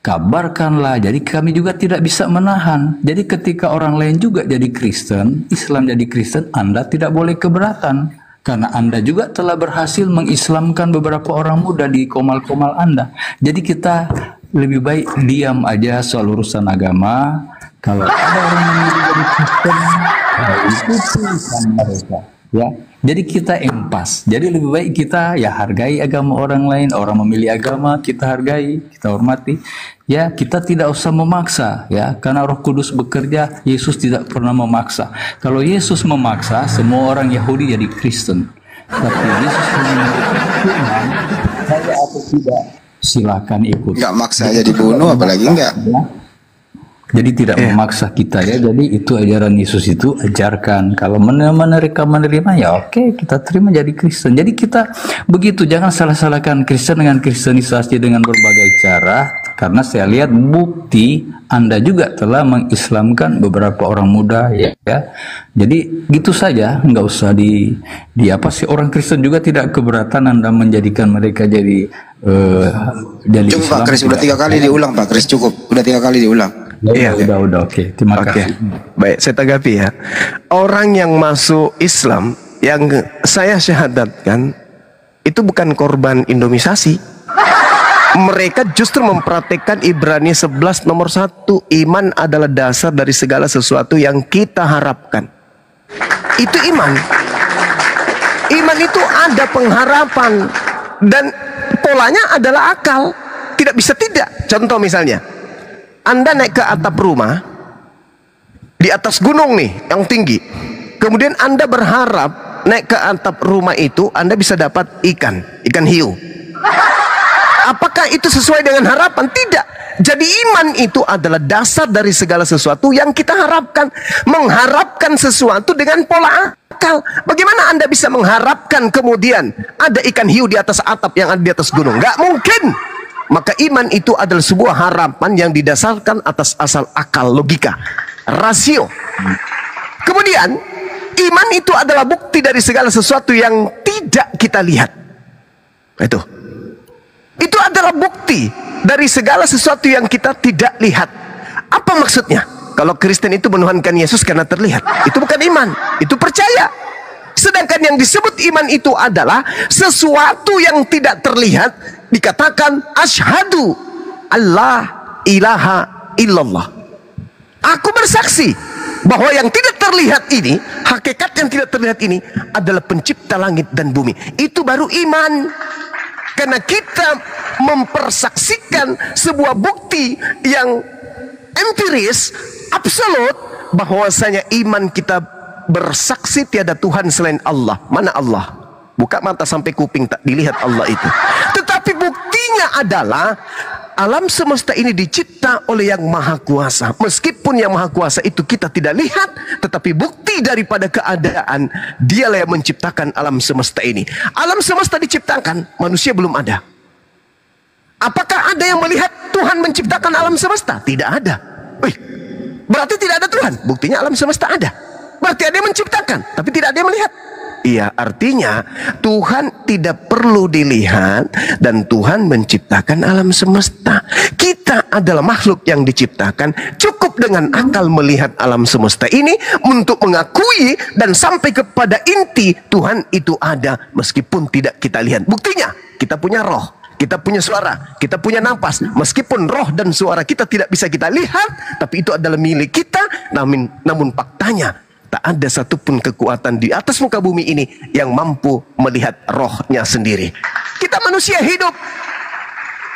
kabarkanlah. Jadi kami juga tidak bisa menahan. Jadi ketika orang lain juga jadi Kristen, Islam jadi Kristen, Anda tidak boleh keberatan. Karena Anda juga telah berhasil mengislamkan beberapa orang muda di komal-komal Anda. Jadi kita lebih baik diam aja soal urusan agama. Kalau ada orang yang menjadi Kristen, itu pilihan mereka. Ya, jadi kita impas. Jadi lebih baik kita ya hargai agama orang lain. Orang memilih agama, kita hargai, kita hormati. Ya, kita tidak usah memaksa ya, karena Roh Kudus bekerja. Yesus tidak pernah memaksa. Kalau Yesus memaksa, semua orang Yahudi jadi Kristen. Tapi Yesus memaksa, saya atau tidak, silakan ikut. Enggak maksa aja dibunuh, apalagi enggak. Ya. Jadi tidak memaksa kita ya. Jadi itu ajaran Yesus, itu ajarkan. Kalau mereka menerima ya oke, kita terima jadi Kristen. Jadi kita begitu, jangan salah-salahkan Kristen dengan kristenisasi dengan berbagai cara. Karena saya lihat bukti Anda juga telah mengislamkan beberapa orang muda ya. Jadi gitu saja, nggak usah di apa sih, orang Kristen juga tidak keberatan Anda menjadikan mereka jadi cukup Islam. Pak Kris, udah 3 kali diulang Pak Kris, cukup. Udah 3 kali diulang. Iya, udah, oke. Terima kasih. Baik, saya tanggapi ya. Orang yang masuk Islam yang saya syahadatkan itu bukan korban indomisasi. mereka justru mempraktekkan Ibrani 11 nomor 1. Iman adalah dasar dari segala sesuatu yang kita harapkan. Itu iman. Iman itu ada pengharapan. Dan polanya adalah akal. Tidak bisa tidak. Contoh misalnya, Anda naik ke atap rumah, di atas gunung nih, yang tinggi. Kemudian Anda berharap naik ke atap rumah itu, Anda bisa dapat ikan hiu. Apakah itu sesuai dengan harapan? Tidak. Jadi iman itu adalah dasar dari segala sesuatu yang kita harapkan. Mengharapkan sesuatu dengan pola akal. Bagaimana Anda bisa mengharapkan kemudian ada ikan hiu di atas atap yang ada di atas gunung? Gak mungkin. Maka iman itu adalah sebuah harapan yang didasarkan atas asal akal, logika, rasio. Kemudian iman itu adalah bukti dari segala sesuatu yang tidak kita lihat. Itu adalah bukti dari segala sesuatu yang kita tidak lihat. Apa maksudnya? Kalau Kristen itu menuhankan Yesus karena terlihat, itu bukan iman, itu percaya. Sedangkan yang disebut iman itu adalah sesuatu yang tidak terlihat, dikatakan asyhadu Allah ilaha illallah. Aku bersaksi bahwa yang tidak terlihat ini, hakikat yang tidak terlihat ini adalah pencipta langit dan bumi. Itu baru iman. Karena kita mempersaksikan sebuah bukti yang empiris, absolut, bahwasanya iman kita bersaksi tiada Tuhan selain Allah. Mana Allah? Buka mata sampai kuping tak dilihat Allah itu. Tetapi buktinya adalah alam semesta ini dicipta oleh yang maha kuasa. Meskipun yang maha kuasa itu kita tidak lihat, tetapi bukti daripada keadaan, dialah yang menciptakan alam semesta ini. Alam semesta diciptakan, manusia belum ada. Apakah ada yang melihat Tuhan menciptakan alam semesta? Tidak ada. Berarti tidak ada Tuhan. Buktinya alam semesta ada. Berarti ada yang menciptakan, tapi tidak ada yang melihat. Iya, artinya Tuhan tidak perlu dilihat dan Tuhan menciptakan alam semesta. Kita adalah makhluk yang diciptakan, cukup dengan akal melihat alam semesta ini untuk mengakui dan sampai kepada inti Tuhan itu ada meskipun tidak kita lihat. Buktinya, kita punya roh, kita punya suara, kita punya napas. Meskipun roh dan suara kita tidak bisa kita lihat, tapi itu adalah milik kita. Namun faktanya, tak ada satupun kekuatan di atas muka bumi ini yang mampu melihat rohnya sendiri. Kita manusia hidup.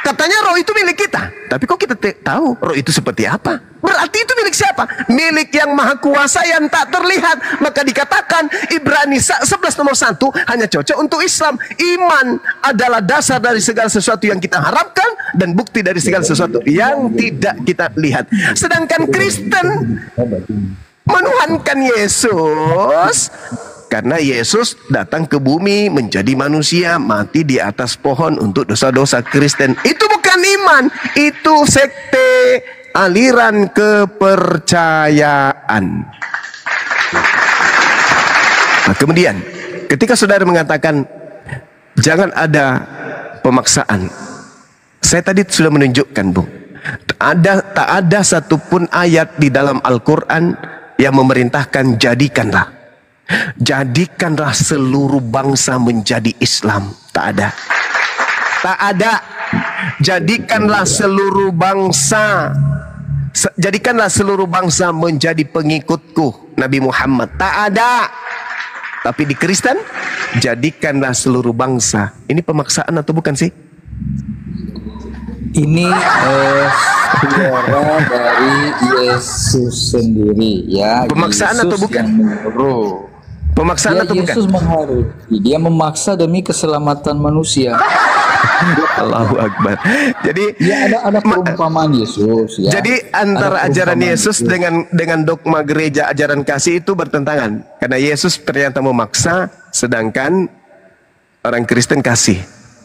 Katanya roh itu milik kita. Tapi kok kita tahu roh itu seperti apa? Berarti itu milik siapa? Milik yang maha kuasa yang tak terlihat. Maka dikatakan Ibrani 11 nomor 1 hanya cocok untuk Islam. Iman adalah dasar dari segala sesuatu yang kita harapkan dan bukti dari segala sesuatu yang tidak kita lihat. Sedangkan Kristen menuhankan Yesus karena Yesus datang ke bumi menjadi manusia, mati di atas pohon untuk dosa-dosa Kristen. Itu bukan iman, itu sekte, aliran kepercayaan. Nah, kemudian ketika saudara mengatakan jangan ada pemaksaan, saya tadi sudah menunjukkan, Bung, tak ada satupun ayat di dalam Al-Quran yang memerintahkan jadikanlah seluruh bangsa menjadi Islam. Tak ada. Jadikanlah seluruh bangsa menjadi pengikutku, Nabi Muhammad. Tak ada. Tapi di Kristen, jadikanlah seluruh bangsa. Ini pemaksaan atau bukan sih? Ini suara dari Yesus sendiri, ya. Pemaksaan Yesus atau bukan? Yang menyuruh. Pemaksaan ya, atau Yesus bukan? mengharusi. Dia memaksa demi keselamatan manusia. Allahu Akbar. Jadi ya ada perumpamaan Yesus. Ya. Jadi antara ajaran Yesus dengan dogma gereja ajaran kasih itu bertentangan. Karena Yesus ternyata memaksa, sedangkan orang Kristen kasih.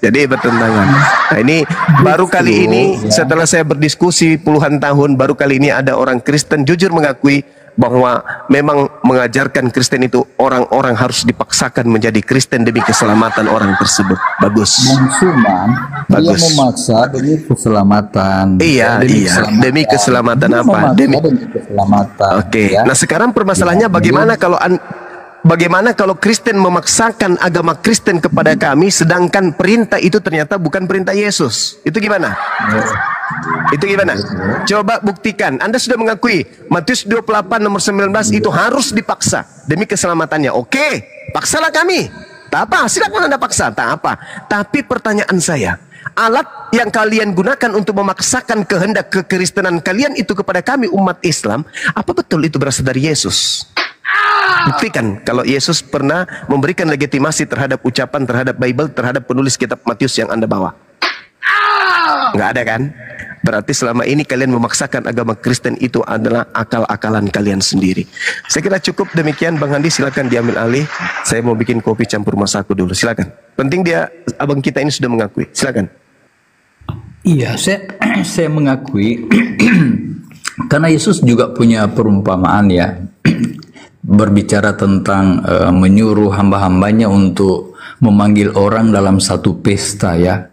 Jadi bertentangan. Nah, ini baru kali ini setelah saya berdiskusi puluhan tahun, baru kali ini ada orang Kristen jujur mengakui bahwa memang mengajarkan Kristen itu orang-orang harus dipaksakan menjadi Kristen demi keselamatan orang tersebut. Bagus. Dia memaksa demi keselamatan. Iya, demi keselamatan apa? Demi keselamatan. Oke. Ya. Nah, sekarang permasalahannya bagaimana kalau bagaimana kalau Kristen memaksakan agama Kristen kepada kami, sedangkan perintah itu ternyata bukan perintah Yesus? Itu gimana? Itu gimana? Coba buktikan. Anda sudah mengakui Matius 28 nomor 19 itu harus dipaksa demi keselamatannya. Oke, paksalah kami. Tak apa, silakan Anda paksa. Tak apa. Tapi pertanyaan saya, alat yang kalian gunakan untuk memaksakan kehendak kekristenan kalian itu kepada kami umat Islam, apa betul itu berasal dari Yesus? Buktikan kalau Yesus pernah memberikan legitimasi terhadap ucapan, terhadap Bible, terhadap penulis kitab Matius yang Anda bawa. Nggak ada kan? Berarti selama ini kalian memaksakan agama Kristen itu adalah akal-akalan kalian sendiri. Saya kira cukup demikian. Bang Handi silakan diambil alih. Saya mau bikin kopi campur masaku dulu. Silakan. Penting dia, abang kita ini sudah mengakui. Silakan. Iya, saya mengakui karena Yesus juga punya perumpamaan ya, berbicara tentang menyuruh hamba-hambanya untuk memanggil orang dalam satu pesta ya.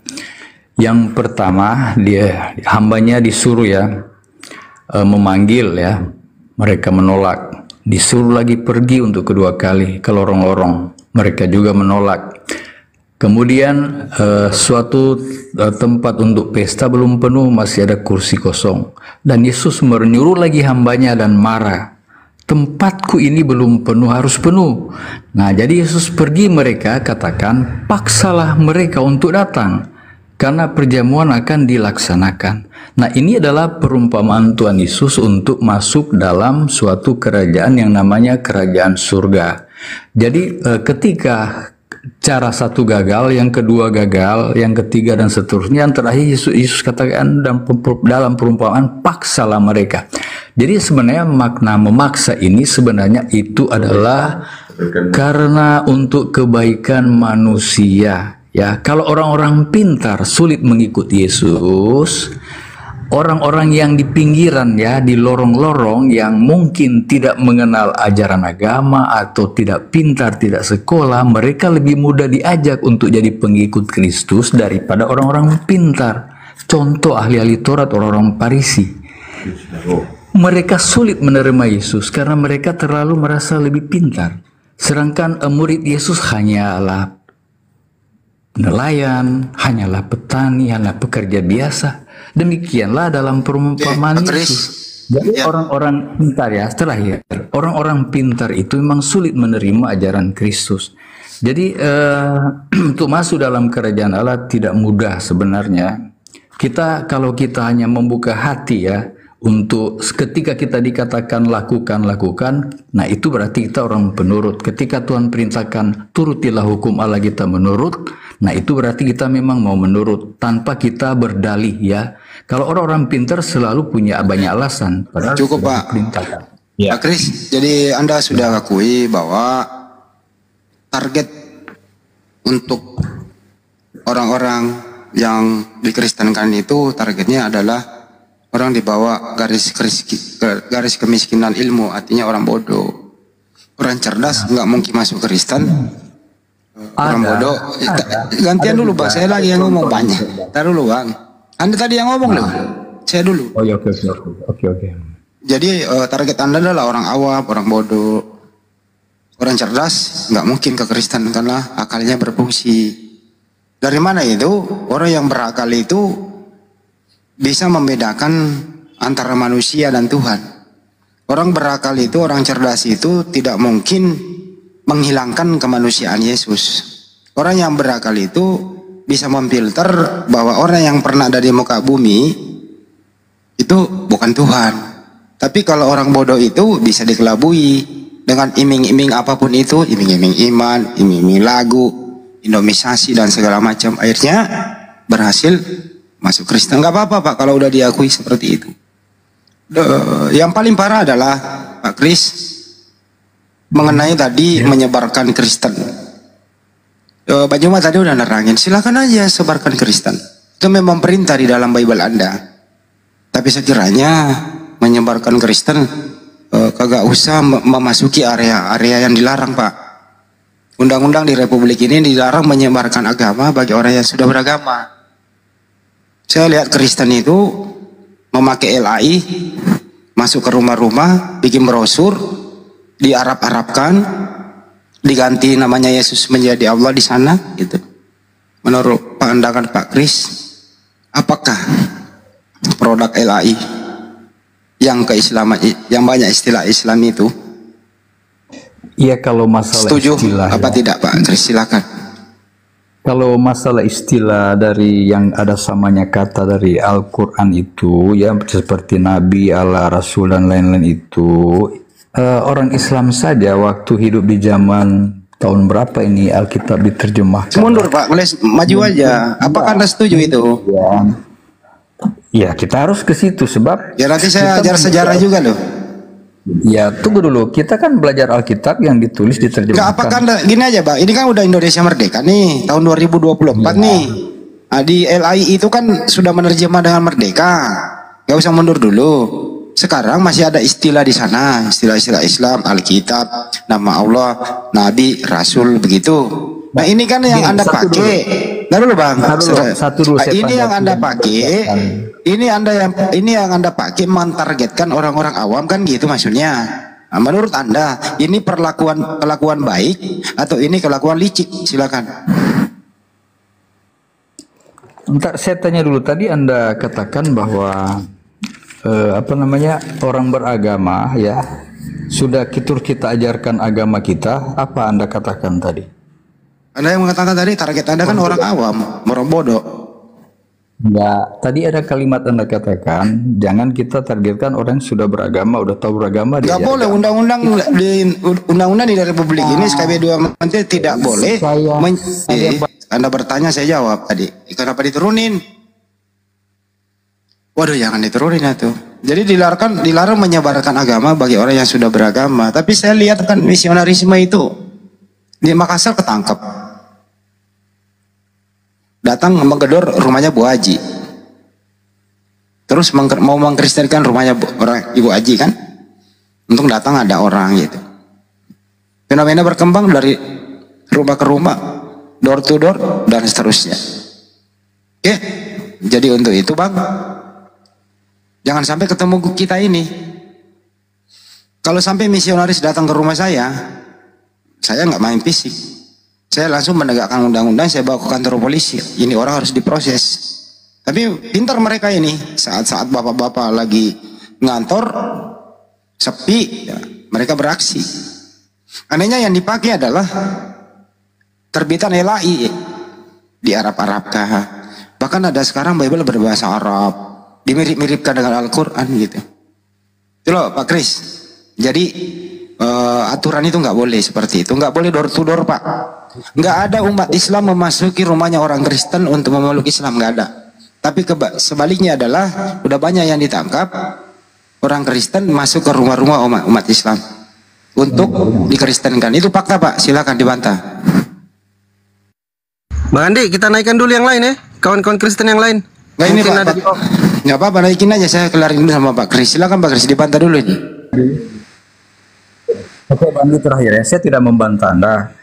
Yang pertama hambanya disuruh ya memanggil ya, mereka menolak. Disuruh lagi pergi untuk kedua kali ke lorong-lorong, mereka juga menolak. Kemudian suatu tempat untuk pesta belum penuh, masih ada kursi kosong. Dan Yesus menyuruh lagi hambanya dan marah. Tempatku ini belum penuh, harus penuh. Nah, jadi Yesus pergi, mereka katakan, paksalah mereka untuk datang, karena perjamuan akan dilaksanakan. Nah, ini adalah perumpamaan Tuhan Yesus untuk masuk dalam suatu kerajaan yang namanya kerajaan surga. Jadi ketika cara satu gagal, yang kedua gagal, yang ketiga dan seterusnya, yang terakhir Yesus katakan dalam perumpamaan, paksalah mereka. Jadi sebenarnya makna memaksa ini sebenarnya itu adalah karena untuk kebaikan manusia. Ya, kalau orang-orang pintar sulit mengikuti Yesus, orang-orang yang di pinggiran ya, di lorong-lorong yang mungkin tidak mengenal ajaran agama atau tidak pintar, tidak sekolah, mereka lebih mudah diajak untuk jadi pengikut Kristus daripada orang-orang pintar. Contoh ahli-ahli Taurat, orang-orang Farisi. Mereka sulit menerima Yesus karena mereka terlalu merasa lebih pintar. Sedangkan murid Yesus hanyalah nelayan, hanyalah petani, hanyalah pekerja biasa. Demikianlah dalam perumpamaan Yesus. Jadi orang-orang pintar ya, terakhir, orang-orang pintar itu memang sulit menerima ajaran Kristus. Jadi untuk masuk dalam kerajaan Allah tidak mudah sebenarnya. Kalau kita hanya membuka hati ya, untuk ketika kita dikatakan lakukan, nah itu berarti kita orang penurut. Ketika Tuhan perintahkan turutilah hukum Allah, kita menurut, nah itu berarti kita memang mau menurut tanpa kita berdalih ya. Kalau orang-orang pintar selalu punya banyak alasan. Cukup Pak. Ya. Pak Kris, jadi Anda sudah akui bahwa target untuk orang-orang yang dikristenkan itu targetnya adalah orang di bawah garis kemiskinan ilmu, artinya orang bodoh. Orang cerdas nggak mungkin masuk Kristen. Orang bodoh. Gantian dulu Bang, saya lagi yang ngomong banyak. Taruh dulu Bang. Anda tadi yang ngomong loh. Saya dulu. Oh ya, oke. Jadi target Anda adalah orang awam, orang bodoh. Orang cerdas nggak mungkin ke Kristen karena akalnya berfungsi. Dari mana itu? Orang yang berakal itu bisa membedakan antara manusia dan Tuhan. Orang berakal itu, orang cerdas itu tidak mungkin menghilangkan kemanusiaan Yesus. Orang yang berakal itu bisa memfilter bahwa orang yang pernah ada di muka bumi itu bukan Tuhan. Tapi kalau orang bodoh itu bisa dikelabui dengan iming-iming apapun itu, iming-iming iman, iming-iming lagu, indomisasi dan segala macam. Akhirnya berhasil masuk Kristen. Nggak apa-apa Pak kalau udah diakui seperti itu. Yang paling parah adalah Pak Kris mengenai tadi menyebarkan Kristen. Pak Juma tadi udah nerangin, silakan aja sebarkan Kristen. Itu memang perintah di dalam Bible Anda. Tapi sekiranya menyebarkan Kristen kagak usah memasuki area-area yang dilarang Pak. Undang-undang di Republik ini dilarang menyebarkan agama bagi orang yang sudah beragama. Saya lihat Kristen itu memakai LAI, masuk ke rumah-rumah, bikin brosur, diarab-arabkan, diganti namanya Yesus menjadi Allah di sana gitu. Menurut pandangan Pak Kris, apakah produk LAI yang keislaman, yang banyak istilah Islam itu? Iya, kalau masalah setuju istilah apa ya. tidak Pak Kris, silakan. Kalau masalah istilah dari yang ada samanya kata dari Al-Quran itu ya, seperti Nabi, Allah, Rasul dan lain-lain itu, orang Islam saja waktu hidup di zaman tahun berapa ini Alkitab diterjemahkan? Mundur Pak, boleh maju aja. Apakah Anda setuju itu? Ya, kita harus ke situ sebab ya nanti saya ajar sejarah juga loh. Ya, tunggu dulu. Kita kan belajar Alkitab yang ditulis diterjemahkan. Enggak, apakah gini aja, Pak. Ini kan udah Indonesia merdeka nih, tahun 2024 nih. Nah, di LAI itu kan sudah menerjemah dengan merdeka. Gak usah mundur dulu. Sekarang masih ada istilah di sana, istilah-istilah Islam, Alkitab, nama Allah, Nabi, Rasul, begitu. Nah, ini kan yang Anda pakai. Nah dulu Bang, ini yang Anda pakai, ini yang Anda pakai mentargetkan orang-orang awam kan gitu maksudnya. Nah, menurut Anda ini kelakuan baik atau ini kelakuan licik? Silakan. Ntar saya tanya dulu, tadi Anda katakan bahwa orang beragama ya sudah kita ajarkan agama kita. Apa Anda katakan tadi? Anda yang mengatakan tadi target Anda kan orang awam, orang bodoh. Enggak, tadi ada kalimat Anda katakan jangan kita targetkan orang yang sudah beragama, udah tahu beragama. Enggak boleh, undang-undang di Republik ini SKB 2 Menteri tidak boleh. Anda bertanya, saya jawab tadi. Kenapa diturunin? Waduh, jangan diturunin itu. Jadi dilarang menyebarkan agama bagi orang yang sudah beragama. Tapi saya lihat kan misionarisme itu di Makassar ketangkep. Datang menggedor rumahnya Bu Haji. Terus mau mengkristenkan rumahnya orang Ibu Haji kan. Untung datang ada orang gitu. Fenomena berkembang dari rumah ke rumah, door to door dan seterusnya. Oke. Jadi untuk itu Bang, jangan sampai ketemu kita ini. Kalau sampai misionaris datang ke rumah saya nggak main fisik. Saya langsung menegakkan undang-undang, saya bawa ke kantor polisi. Ini orang harus diproses. Tapi pintar mereka ini, saat-saat bapak-bapak lagi ngantor, sepi, ya, mereka beraksi. Anehnya yang dipakai adalah terbitan LAI di Arab-Arabkah. Bahkan ada sekarang Bible berbahasa Arab, dimirip-miripkan dengan Al-Quran gitu. Itu loh Pak Kris. Jadi aturan itu nggak boleh seperti itu, nggak boleh door to door Pak. Nggak ada umat Islam memasuki rumahnya orang Kristen untuk memeluk Islam, nggak ada. Tapi sebaliknya adalah udah banyak yang ditangkap orang Kristen masuk ke rumah-rumah umat Islam untuk dikristenkan. Itu fakta Pak, silakan dibantah. Bang Andi, kita naikkan dulu yang lain ya, kawan-kawan Kristen yang lain. Nggak ini Pak, nggak apa-apa, naikin aja, saya kelarin dulu sama Pak Kris. Silakan Pak Kris, dibantah dulu ini. Oke, Bang, terakhir ya, saya tidak membantah Anda.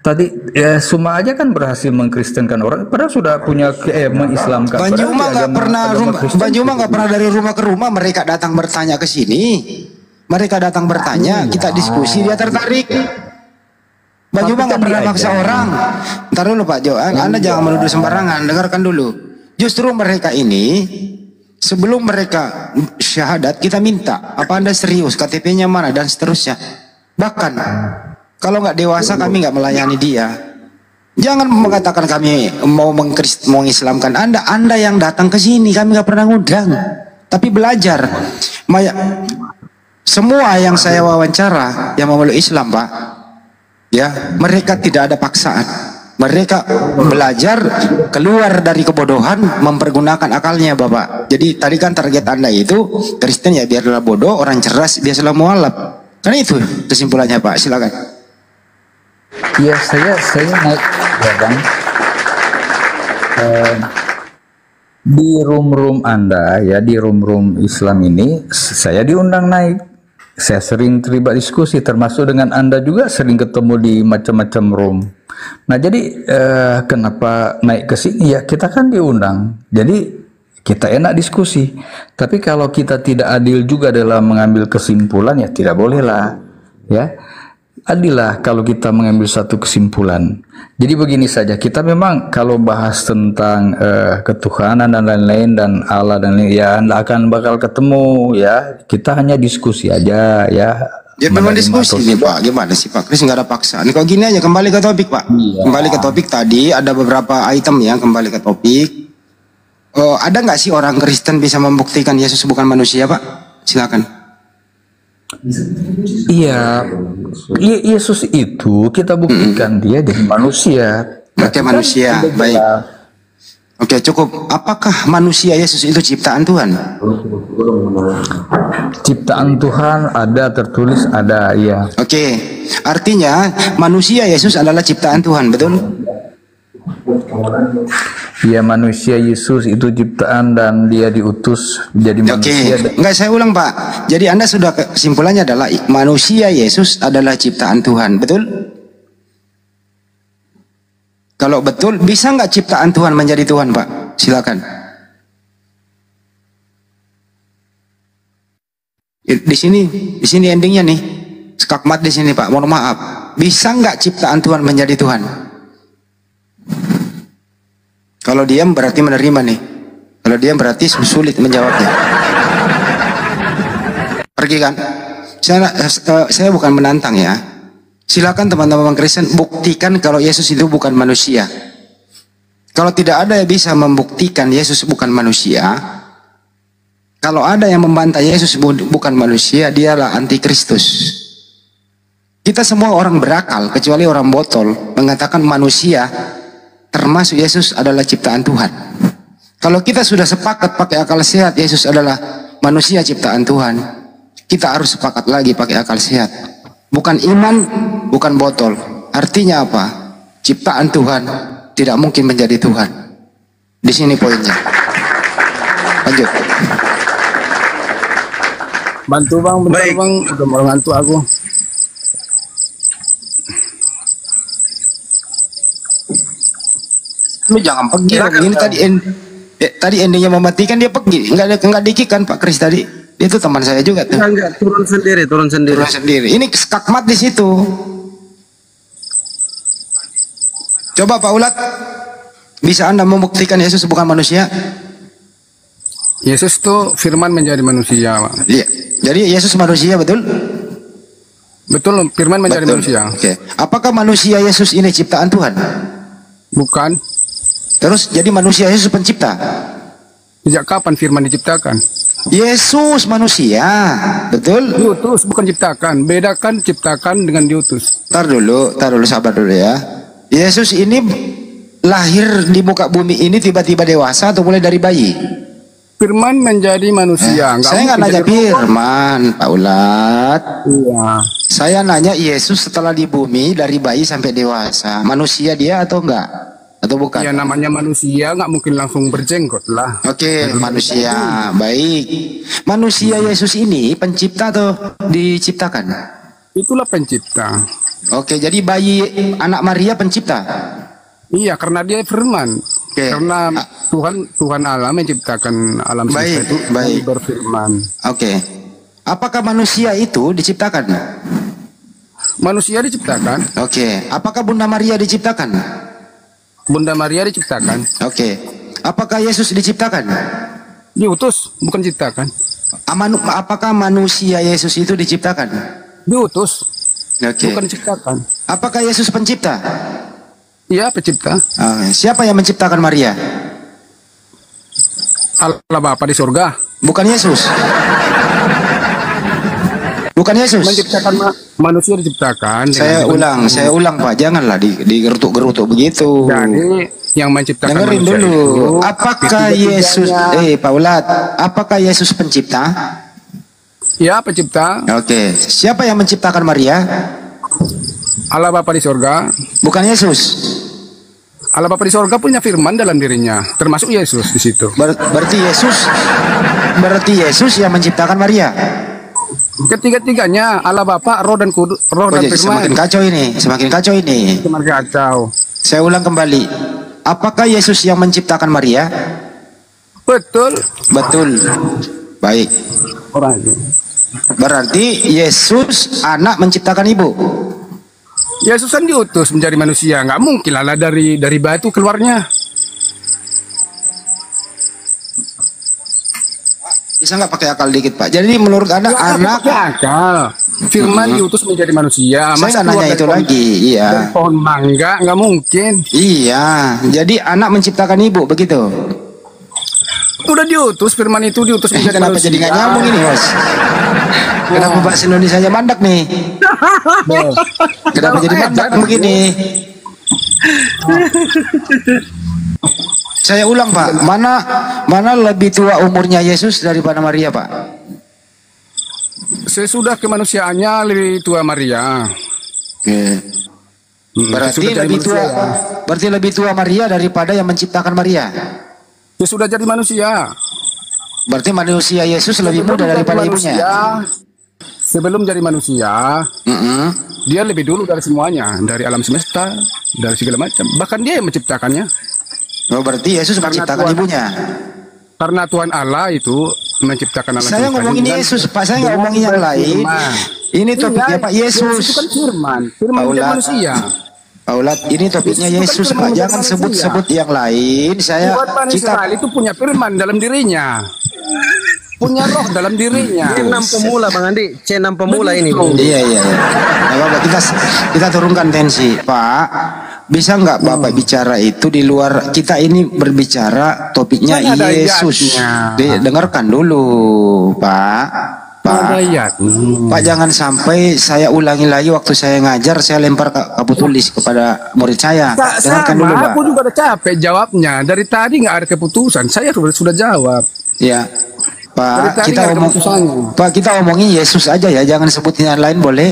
Tadi ya Suma aja kan berhasil mengkristenkan orang, padahal sudah punya mengislamkan. Banjuma nggak pernah dari rumah ke rumah, mereka datang bertanya ke sini, mereka datang bertanya, kita diskusi, dia tertarik. Banjuma nggak pernah maksa orang. Ntar dulu Pak Jo, Anda jangan menuduh sembarangan, dengarkan dulu. Justru mereka ini sebelum mereka syahadat kita minta, apa Anda serius, KTP-nya mana dan seterusnya. Bahkan kalau nggak dewasa kami nggak melayani dia. Jangan mengatakan kami mau mengislamkan Anda. Anda yang datang ke sini, kami nggak pernah ngundang. Tapi belajar. Semua yang saya wawancara yang memeluk Islam Pak, ya mereka tidak ada paksaan. Mereka belajar keluar dari kebodohan, mempergunakan akalnya Bapak. Jadi tadi kan target Anda itu Kristen ya biarlah bodoh, orang cerdas biarlah mualaf. Karena itu kesimpulannya Pak, silakan. Ya saya naik ya Bang. Di room Anda ya, di room Islam ini saya diundang naik. Saya sering terlibat diskusi, termasuk dengan Anda juga sering ketemu di macam-macam room. Nah jadi kenapa naik ke sini ya, kita kan diundang. Jadi kita enak diskusi. Tapi kalau kita tidak adil juga dalam mengambil kesimpulan ya tidak boleh lah. Ya. adillah kalau kita mengambil satu kesimpulan. Jadi begini saja, kita memang kalau bahas tentang ketuhanan dan lain-lain dan Allah dan lain, ya nggak akan bakal ketemu ya. Kita hanya diskusi aja ya. Ya memang diskusi nih Pak, gimana sih Pak Kris, nggak ada paksaan. Kalau gini aja, kembali ke topik Pak. Iya. Kembali ke topik tadi, ada beberapa item ya, kembali ke topik. Ada nggak sih orang Kristen bisa membuktikan Yesus bukan manusia Pak? Silakan. Iya, Yesus itu kita buktikan dia jadi manusia. Oke, manusia, baik. Oke, cukup. Apakah manusia Yesus itu ciptaan Tuhan? Ciptaan Tuhan ada, tertulis ada, ya. Oke, artinya manusia Yesus adalah ciptaan Tuhan, betul? Ya, manusia Yesus itu ciptaan dan dia diutus jadi manusia. Oke, enggak, saya ulang Pak. Jadi Anda sudah kesimpulannya adalah manusia Yesus adalah ciptaan Tuhan, betul? Kalau betul, bisa nggak ciptaan Tuhan menjadi Tuhan Pak? Silakan. Di sini endingnya nih, skakmat di sini Pak. Mohon maaf. Bisa nggak ciptaan Tuhan menjadi Tuhan? Kalau diam berarti menerima nih. Kalau diam berarti sulit menjawabnya. Pergi kan? Saya bukan menantang ya. Silakan teman-teman Kristen buktikan kalau Yesus itu bukan manusia. Kalau tidak ada yang bisa membuktikan Yesus bukan manusia, kalau ada yang membantah Yesus bukan manusia, dialah antikristus. Kita semua orang berakal kecuali orang botol mengatakan manusia termasuk Yesus adalah ciptaan Tuhan. Kalau kita sudah sepakat pakai akal sehat Yesus adalah manusia ciptaan Tuhan, kita harus sepakat lagi pakai akal sehat. Bukan iman, bukan botol. Artinya apa? Ciptaan Tuhan tidak mungkin menjadi Tuhan. Di sini poinnya. Lanjut. Bantu bang, bentar bang, udah mau ngantuk aku. Lu jangan pergi. Ini tadi endingnya mematikan, dia pergi. Enggak dikikan Pak Kris tadi. Itu teman saya juga tuh. Enggak, turun sendiri. Turun sendiri. Ini skakmat di situ. Coba Pak Ulat, bisa Anda membuktikan Yesus bukan manusia? Yesus tuh firman menjadi manusia, Pak. Iya. Jadi Yesus manusia, betul? Betul, firman menjadi manusia. Oke. Apakah manusia Yesus ini ciptaan Tuhan? Bukan. Terus jadi manusia Yesus pencipta? Sejak kapan firman diciptakan? Yesus manusia, betul? Diutus bukan ciptakan. Bedakan ciptakan dengan diutus. Tar dulu, sabar dulu ya. Yesus ini lahir di muka bumi ini tiba-tiba dewasa atau mulai dari bayi? Firman menjadi manusia. Saya nggak nanya firman, Pak Ulat. Iya. Saya nanya Yesus setelah di bumi dari bayi sampai dewasa, manusia dia atau enggak? Atau bukan? Ya namanya manusia nggak mungkin langsung berjenggot lah. Oke, manusia. Baik. Manusia Yesus ini pencipta atau diciptakan? Itulah pencipta. Oke, jadi bayi anak Maria pencipta? Iya, karena dia firman. Oke. Karena Tuhan Allah menciptakan alam semesta itu berfirman. Oke. Apakah manusia itu diciptakan? Manusia diciptakan. Oke. Apakah Bunda Maria diciptakan? Bunda Maria diciptakan. Oke. Apakah Yesus diciptakan? Diutus, bukan ciptakan. Apakah manusia Yesus itu diciptakan? Diutus. Oke. Bukan diciptakan. Apakah Yesus pencipta? Iya, pencipta. Siapa yang menciptakan Maria? Allah Bapa di surga. Bukan Yesus. Bukan Yesus. Menciptakan manusia diciptakan. Saya ulang Pak, janganlah digerutuk-gerutuk begitu. Jadi yang menciptakan dengerin manusia dulu. itu, apakah Yesus Pak Ulat, apakah Yesus pencipta? Ya, pencipta. Oke. Siapa yang menciptakan Maria? Allah Bapa di surga. Bukan Yesus. Allah Bapa di surga punya firman dalam dirinya, termasuk Yesus di situ. Berarti Yesus yang menciptakan Maria. Ketiga-tiganya Allah Bapa, Roh dan Kudus, Roh dan Firman. Semakin kacau ini. Semakin kacau. Saya ulang kembali. Apakah Yesus yang menciptakan Maria? Betul. Baik. Orang itu. Berarti Yesus anak menciptakan ibu. Yesus kan diutus menjadi manusia, nggak mungkin lah dari batu keluarnya. Bisa nggak pakai akal dikit Pak? Jadi menurut Anda anak pakai akal. Firman diutus menjadi manusia. Saya nanya itu lagi, iya. Dari pohon mangga nggak mungkin. Iya, jadi anak menciptakan ibu begitu. Udah diutus, firman itu diutus menjadi kenapa manusia. jadi nggak nyambung ini Bos? Kenapa bahasa Indonesia mandak nih? Kenapa jadi mandak begini? Saya ulang Pak, mana lebih tua umurnya Yesus daripada Maria Pak? Sesudah kemanusiaannya lebih tua Maria. Oke. Berarti lebih tua Maria daripada yang menciptakan Maria. Sesudah jadi manusia. Berarti manusia Yesus lebih muda daripada ibunya. Sebelum jadi manusia, dia lebih dulu dari semuanya, dari alam semesta, dari segala macam. Bahkan dia yang menciptakannya. Oh, berarti Yesus menciptakan ibunya. Karena Tuhan Allah itu menciptakan alam semesta. Saya ngomongin Yesus, Pak. Saya nggak ngomongin yang lain. Ini topiknya Pak Yesus. Itu kan firman menjadi manusia. Paulat, ini topiknya Yesus Pak. Jangan sebut-sebut yang lain. Saya Israel itu punya firman dalam dirinya. Punya roh dalam dirinya. C6 pemula Bang Andi, C6 pemula ini. Iya. Bapak, kita turunkan tensi, Pak. Bisa nggak Bapak bicara itu di luar, kita ini berbicara topiknya Yesus. Dengarkan dulu, Pak. Pak, jangan sampai saya ulangi lagi waktu saya ngajar, saya lempar kartu tulis kepada murid saya. Dengarkan dulu, Pak. Aku juga udah capek jawabnya. Dari tadi nggak ada keputusan. Saya sudah jawab. Ya. Pak, kita omongin Yesus aja ya, jangan sebutin yang lain boleh?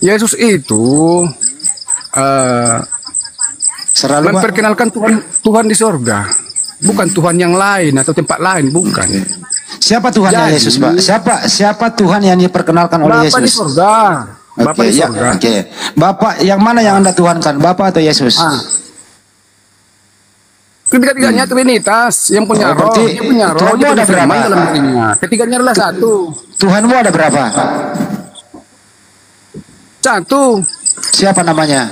Yesus itu memperkenalkan Tuhan di sorga, bukan Tuhan yang lain atau tempat lain, bukan. Siapa Tuhannya Yesus, Pak? Siapa Tuhan yang diperkenalkan oleh Yesus? Bapak di sorga. Bapak di sorga. Bapak yang mana yang Anda tuhankan, Bapak atau Yesus? Ketiga-tiganya Trinitas, yang punya roh, dia punya roh, dia punya firman dalam dirinya. Ketiganya adalah satu. Tuhanmu ada berapa? Satu. Siapa namanya?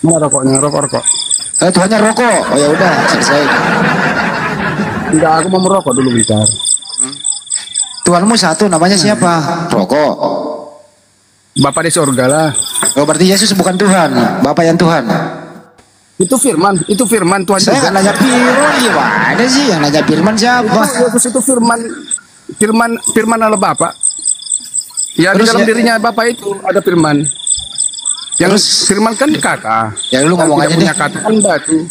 Mana rokoknya? Rokok. Tuhannya rokok. Oh ya udah, selesai. Enggak, aku mau merokok dulu bentar. Tuhanmu satu, namanya siapa? Rokok. Bapak di surga lah. Oh, berarti Yesus bukan Tuhan, Bapak yang Tuhan. Itu firman Tuhan. Saya nggak nanya firman, gimana sih yang nanya firman siapa? Yesus itu firman Allah Bapak. Ya, terus di dalam dirinya Bapak itu ada firman. Yang firman kan kata. Ya lu ngomong aja deh. Kata kan batu.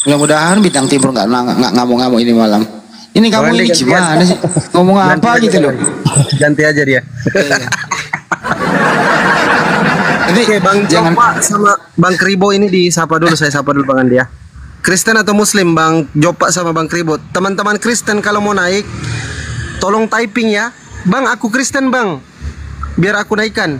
Mudah-mudahan bintang timur nggak ngamuk-ngamuk ini malam. Ini kamu ini gimana sih? Ngomong apa gitu loh? Ganti aja dia. Oke, Bang Jopa sama Bang Kribo ini disapa dulu, saya sapa dulu Bang Andi ya. Kristen atau Muslim, Bang Jopa sama Bang Kribo. Teman-teman Kristen kalau mau naik, tolong typing ya. Bang, aku Kristen Bang, biar aku naikkan.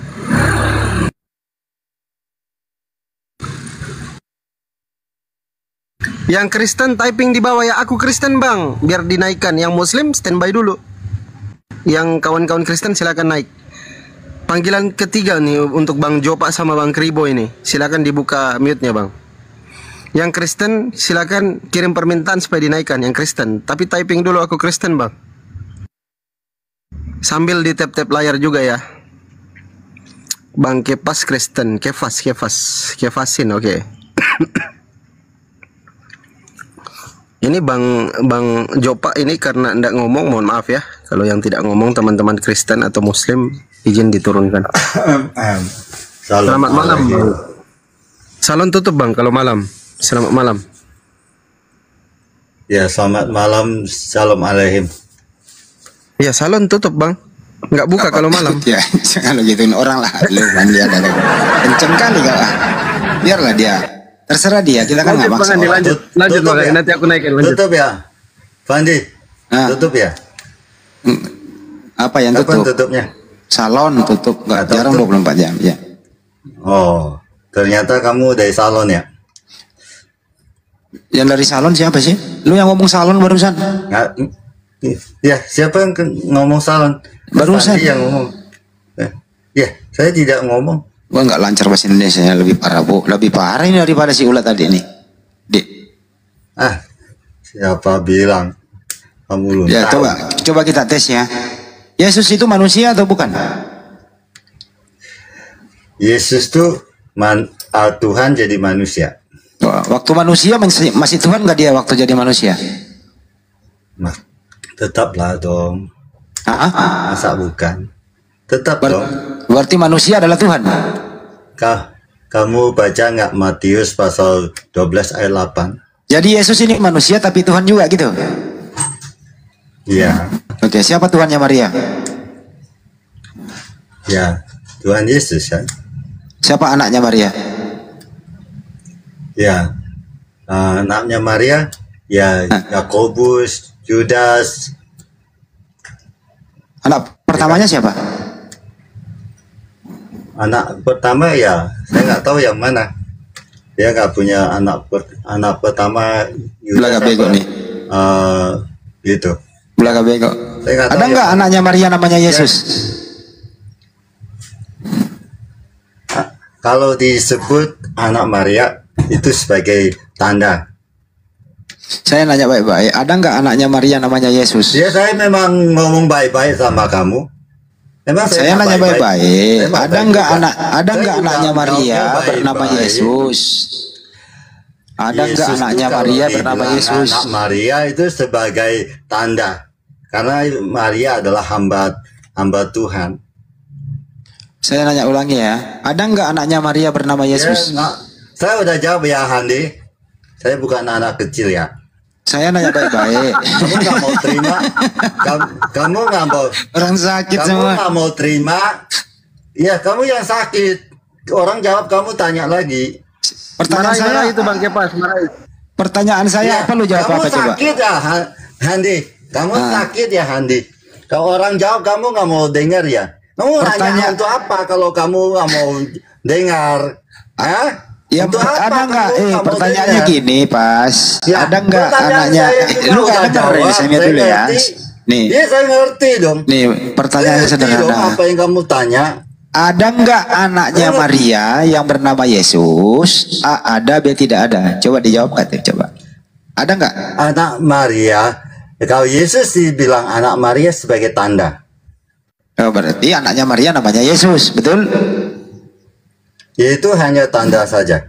Yang Kristen typing di bawah ya, aku Kristen Bang, biar dinaikkan. Yang Muslim standby dulu. Yang kawan-kawan Kristen silakan naik. Panggilan ketiga nih untuk Bang Jopa sama Bang Kribo ini. Silakan dibuka mute-nya Bang. Yang Kristen silakan kirim permintaan supaya dinaikkan yang Kristen. Tapi typing dulu aku Kristen Bang. Sambil di tap-tap layar juga ya. Bang Kepas Kristen, Kevasin, oke. Ini Bang Jopa ini karena ndak ngomong, mohon maaf ya. Kalau yang tidak ngomong teman-teman Kristen atau Muslim izin diturunkan. Selamat malam Bang. Salon tutup Bang kalau malam. Selamat malam. Ya, selamat malam. Salam alaihim. Ya, salon tutup Bang. Nggak buka kalau malam. Ya, jangan gituin orang lah. Lu dia ada. Kenceng kali kau. Biarlah dia. Terserah dia. Kita kan nggak maksa. Lanjut Bang. Ya. Nanti aku naikin. Lanjut. Tutup ya, Fandi. Tutup ya. Apa yang tutup? Tutupnya? Salon tutup. Nggak jarang 24 jam. Ya. Oh, ternyata kamu dari salon ya? Yang dari salon siapa sih? Lu yang ngomong salon barusan? Nggak. Ya, siapa yang ngomong salon? Barusan yang ngomong. Ya, Saya tidak ngomong. Gua nggak lancar bahasa Indonesia, lebih parah Bu, lebih parah ini daripada si ulat tadi nih. Dik. Ah, siapa bilang kamu belum Ya tahu? coba kita tes ya. Yesus itu manusia atau bukan? Yesus tuh Tuhan jadi manusia. Waktu manusia masih Tuhan nggak dia waktu jadi manusia? Nah, tetaplah dong. Masa bukan? Tetap dong. Berarti manusia adalah Tuhan. Kamu baca nggak Matius pasal 12 ayat 8? Jadi Yesus ini manusia tapi Tuhan juga gitu? Iya. Oke, siapa Tuhannya Maria? Ya, Tuhan Yesus ya. Siapa anaknya Maria? Ya, anaknya Maria, ya Yakobus, Yudas. Anak pertamanya siapa? Anak pertama ya, saya nggak tahu yang mana. Dia nggak punya anak pertama. Belaga bego nih. Gitu. Belaga bego. Ada nggak anaknya Maria namanya Yesus? Kalau disebut anak Maria itu sebagai tanda. Saya nanya baik-baik. Ada nggak anaknya Maria namanya Yesus? Ya saya memang ngomong baik-baik sama kamu. Memang saya nanya baik-baik. Ada nggak anaknya Maria bernama Yesus? Ada nggak anaknya Maria bernama Yesus? Anak Maria itu sebagai tanda. Karena Maria adalah hamba Tuhan. Saya nanya ulangi ya. Ada nggak anaknya Maria bernama Yesus? Ya, saya udah jawab ya Handi. Saya bukan anak kecil ya. Saya nanya baik-baik. Kamu nggak mau terima? Kamu nggak mau? Orang sakit kamu semua. Nggak mau terima? Ya kamu yang sakit. Orang jawab kamu tanya lagi. Pertanyaan saya itu Bang Kepas. Pertanyaan saya apa lu jawab apa coba? Kamu sakit ya Handi. Kamu sakit ya Handi. Kalau orang jawab kamu nggak mau dengar ya. Kamu nanya untuk apa kalau kamu nggak mau dengar? Ya ada nggak? Pertanyaannya gini pas. Ya, ada nggak anaknya? Lu nggak dengar ya saya dulu ya. Nih. Iya saya ngerti dong. Nih pertanyaannya sederhana. Apa yang kamu tanya? Ada nggak anaknya Maria yang bernama Yesus? A ada, B tidak ada. Coba dijawab katanya coba. Ada nggak? Anak Maria. Kalau Yesus dibilang anak Maria sebagai tanda. Oh, berarti anaknya Maria namanya Yesus, betul? Itu hanya tanda saja.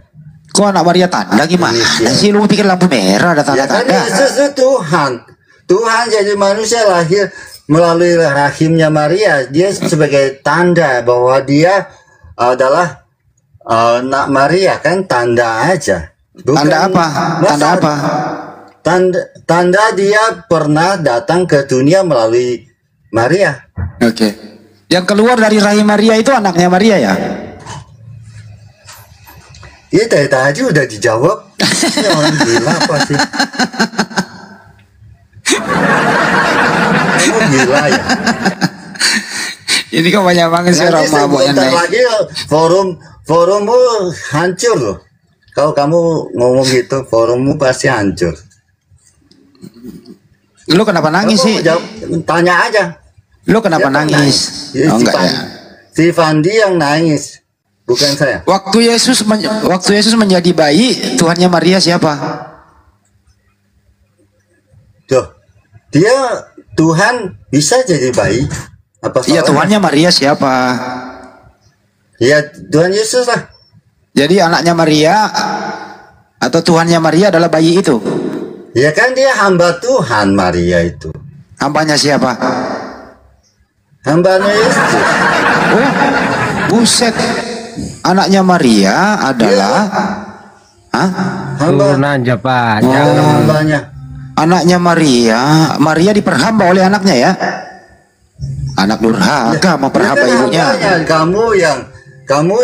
Kok anak Maria tanda gimana? Sih lu pikir lampu merah ada tanda-tanda? Ya kan Yesus itu Tuhan. Tuhan jadi manusia lahir melalui rahimnya Maria. Dia sebagai tanda bahwa dia adalah anak Maria, kan tanda aja. Bukan, tanda apa? Tanda apa? Tanda dia pernah datang ke dunia melalui Maria. Oke. Yang keluar dari rahim Maria itu anaknya Maria ya? Iya dari tadi udah dijawab. Ini orang gila apa sih? Kamu gila ya? Ini kok banyak banget sih orang mabuk yang naik. Lagi forummu hancur loh. Kalau kamu ngomong gitu, forummu pasti hancur. Lu kenapa nangis sih? Tanya aja. Lu kenapa nangis? Oh enggak ya. Si Fandi yang nangis, bukan saya. Waktu Yesus menjadi bayi, Tuhannya Maria siapa? Tuh, dia Tuhan bisa jadi bayi. Apa iya, Tuhannya Maria siapa? Iya, Tuhan Yesus lah. Jadi anaknya Maria atau Tuhannya Maria adalah bayi itu? Ya kan dia hamba Tuhan Maria itu. Hambanya siapa? Hambanya Yesus. Oh, buset. Anaknya Maria adalah Turun aja Pak. Jangan hambanya. Anaknya Maria diperhamba oleh anaknya ya. Anak durhaka memperhamba ibunya. Kamu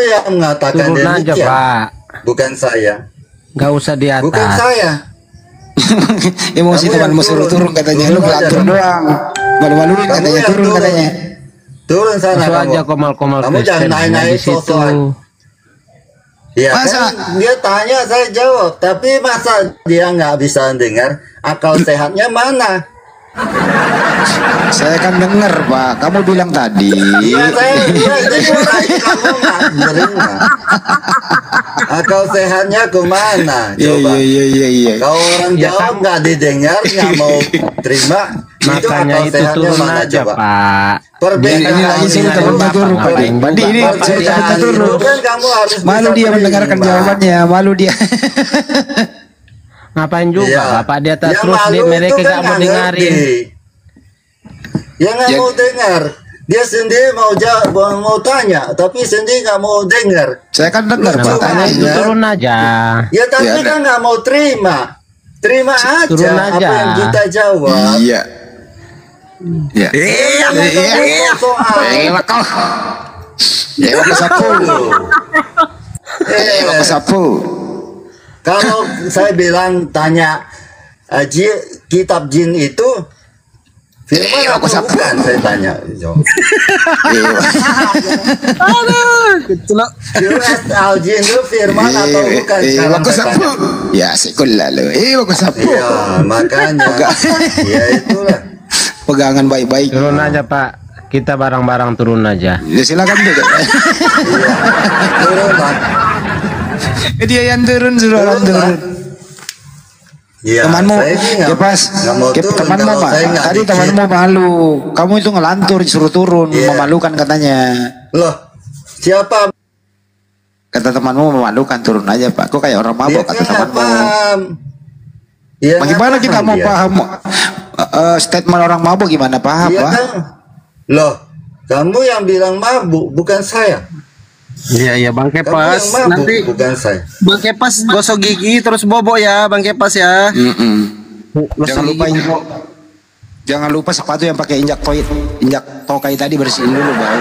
yang mengatakan turun aja Pak. Bukan saya. Gak usah di atas. Bukan saya. Emosi temanmu suruh turun katanya. Lu belatur doang. Malu-maluin katanya turun katanya. Turun sana kamu. Aja komal-komal kamu jangan naik-naik sosokan. Ya masa? Kan dia tanya saya jawab, tapi masa dia nggak bisa dengar akal sehatnya mana? Saya kan dengar Pak, kamu bilang tadi. Iya saya kamu nggak menerima. Akal sehatnya kemana? Coba. Iya. Kalau orang jawab nggak didengar, nggak mau terima. Makanya itu turun aja coba? Pak. Perbedaan lagi sih teman turun Pak. Ini cerita turun. Kan kamu harus Malu dia mendengarkan jawabannya, malu dia. Ngapain juga Iya. Bapak di atas Ya, terus malu mereka itu kan gak mau nggak dengerin. ngerti. Ya nggak mau dengar. Dia sendiri mau tanya, tapi sendiri nggak mau dengar. Saya kan dengar Pak Makanya itu tanya. turun aja. Ya tapi Ya, kan nggak mau terima. Terima aja, Turun apa aja. yang kita jawab. Iya. Iya. Dewa kesapu. Dewa kesapu. Kalau saya bilang tanya kitab jin itu firman apa bukan? Saya tanya. Al jin itu firman atau bukan? Sekarang saya tanya. Ya sekul lalu. Aku sapu. Ya makanya. Ya itulah. Pegangan baik-baik. Turun aja Pak. Kita barang-barang turun aja. Ya silakan juga. Turun lah. Dia yang turun suruh orang turun. Ya, Temanmu, saya sih ya pas, nggak mau turun temanmu kalau Pak. saya nggak Tadi dikit. temanmu malu. Kamu itu ngelantur disuruh turun, memalukan katanya. Loh, siapa? Kata temanmu memalukan, turun aja Pak. Kok kayak orang mabok kata temanmu. Paham. Ya, Bagaimana nggak kita paham mau dia. paham statement orang mabuk gimana paham Iya Pak? kan? Loh, kamu yang bilang mabuk, bukan saya. Iya Bang Kamu Kepas, yang mabuk, nanti bukan saya. Bang Kepas gosok gigi terus bobo ya Bang Kepas ya. Jangan lupa sepatu yang pakai injak tokai tadi bersihin dulu bau.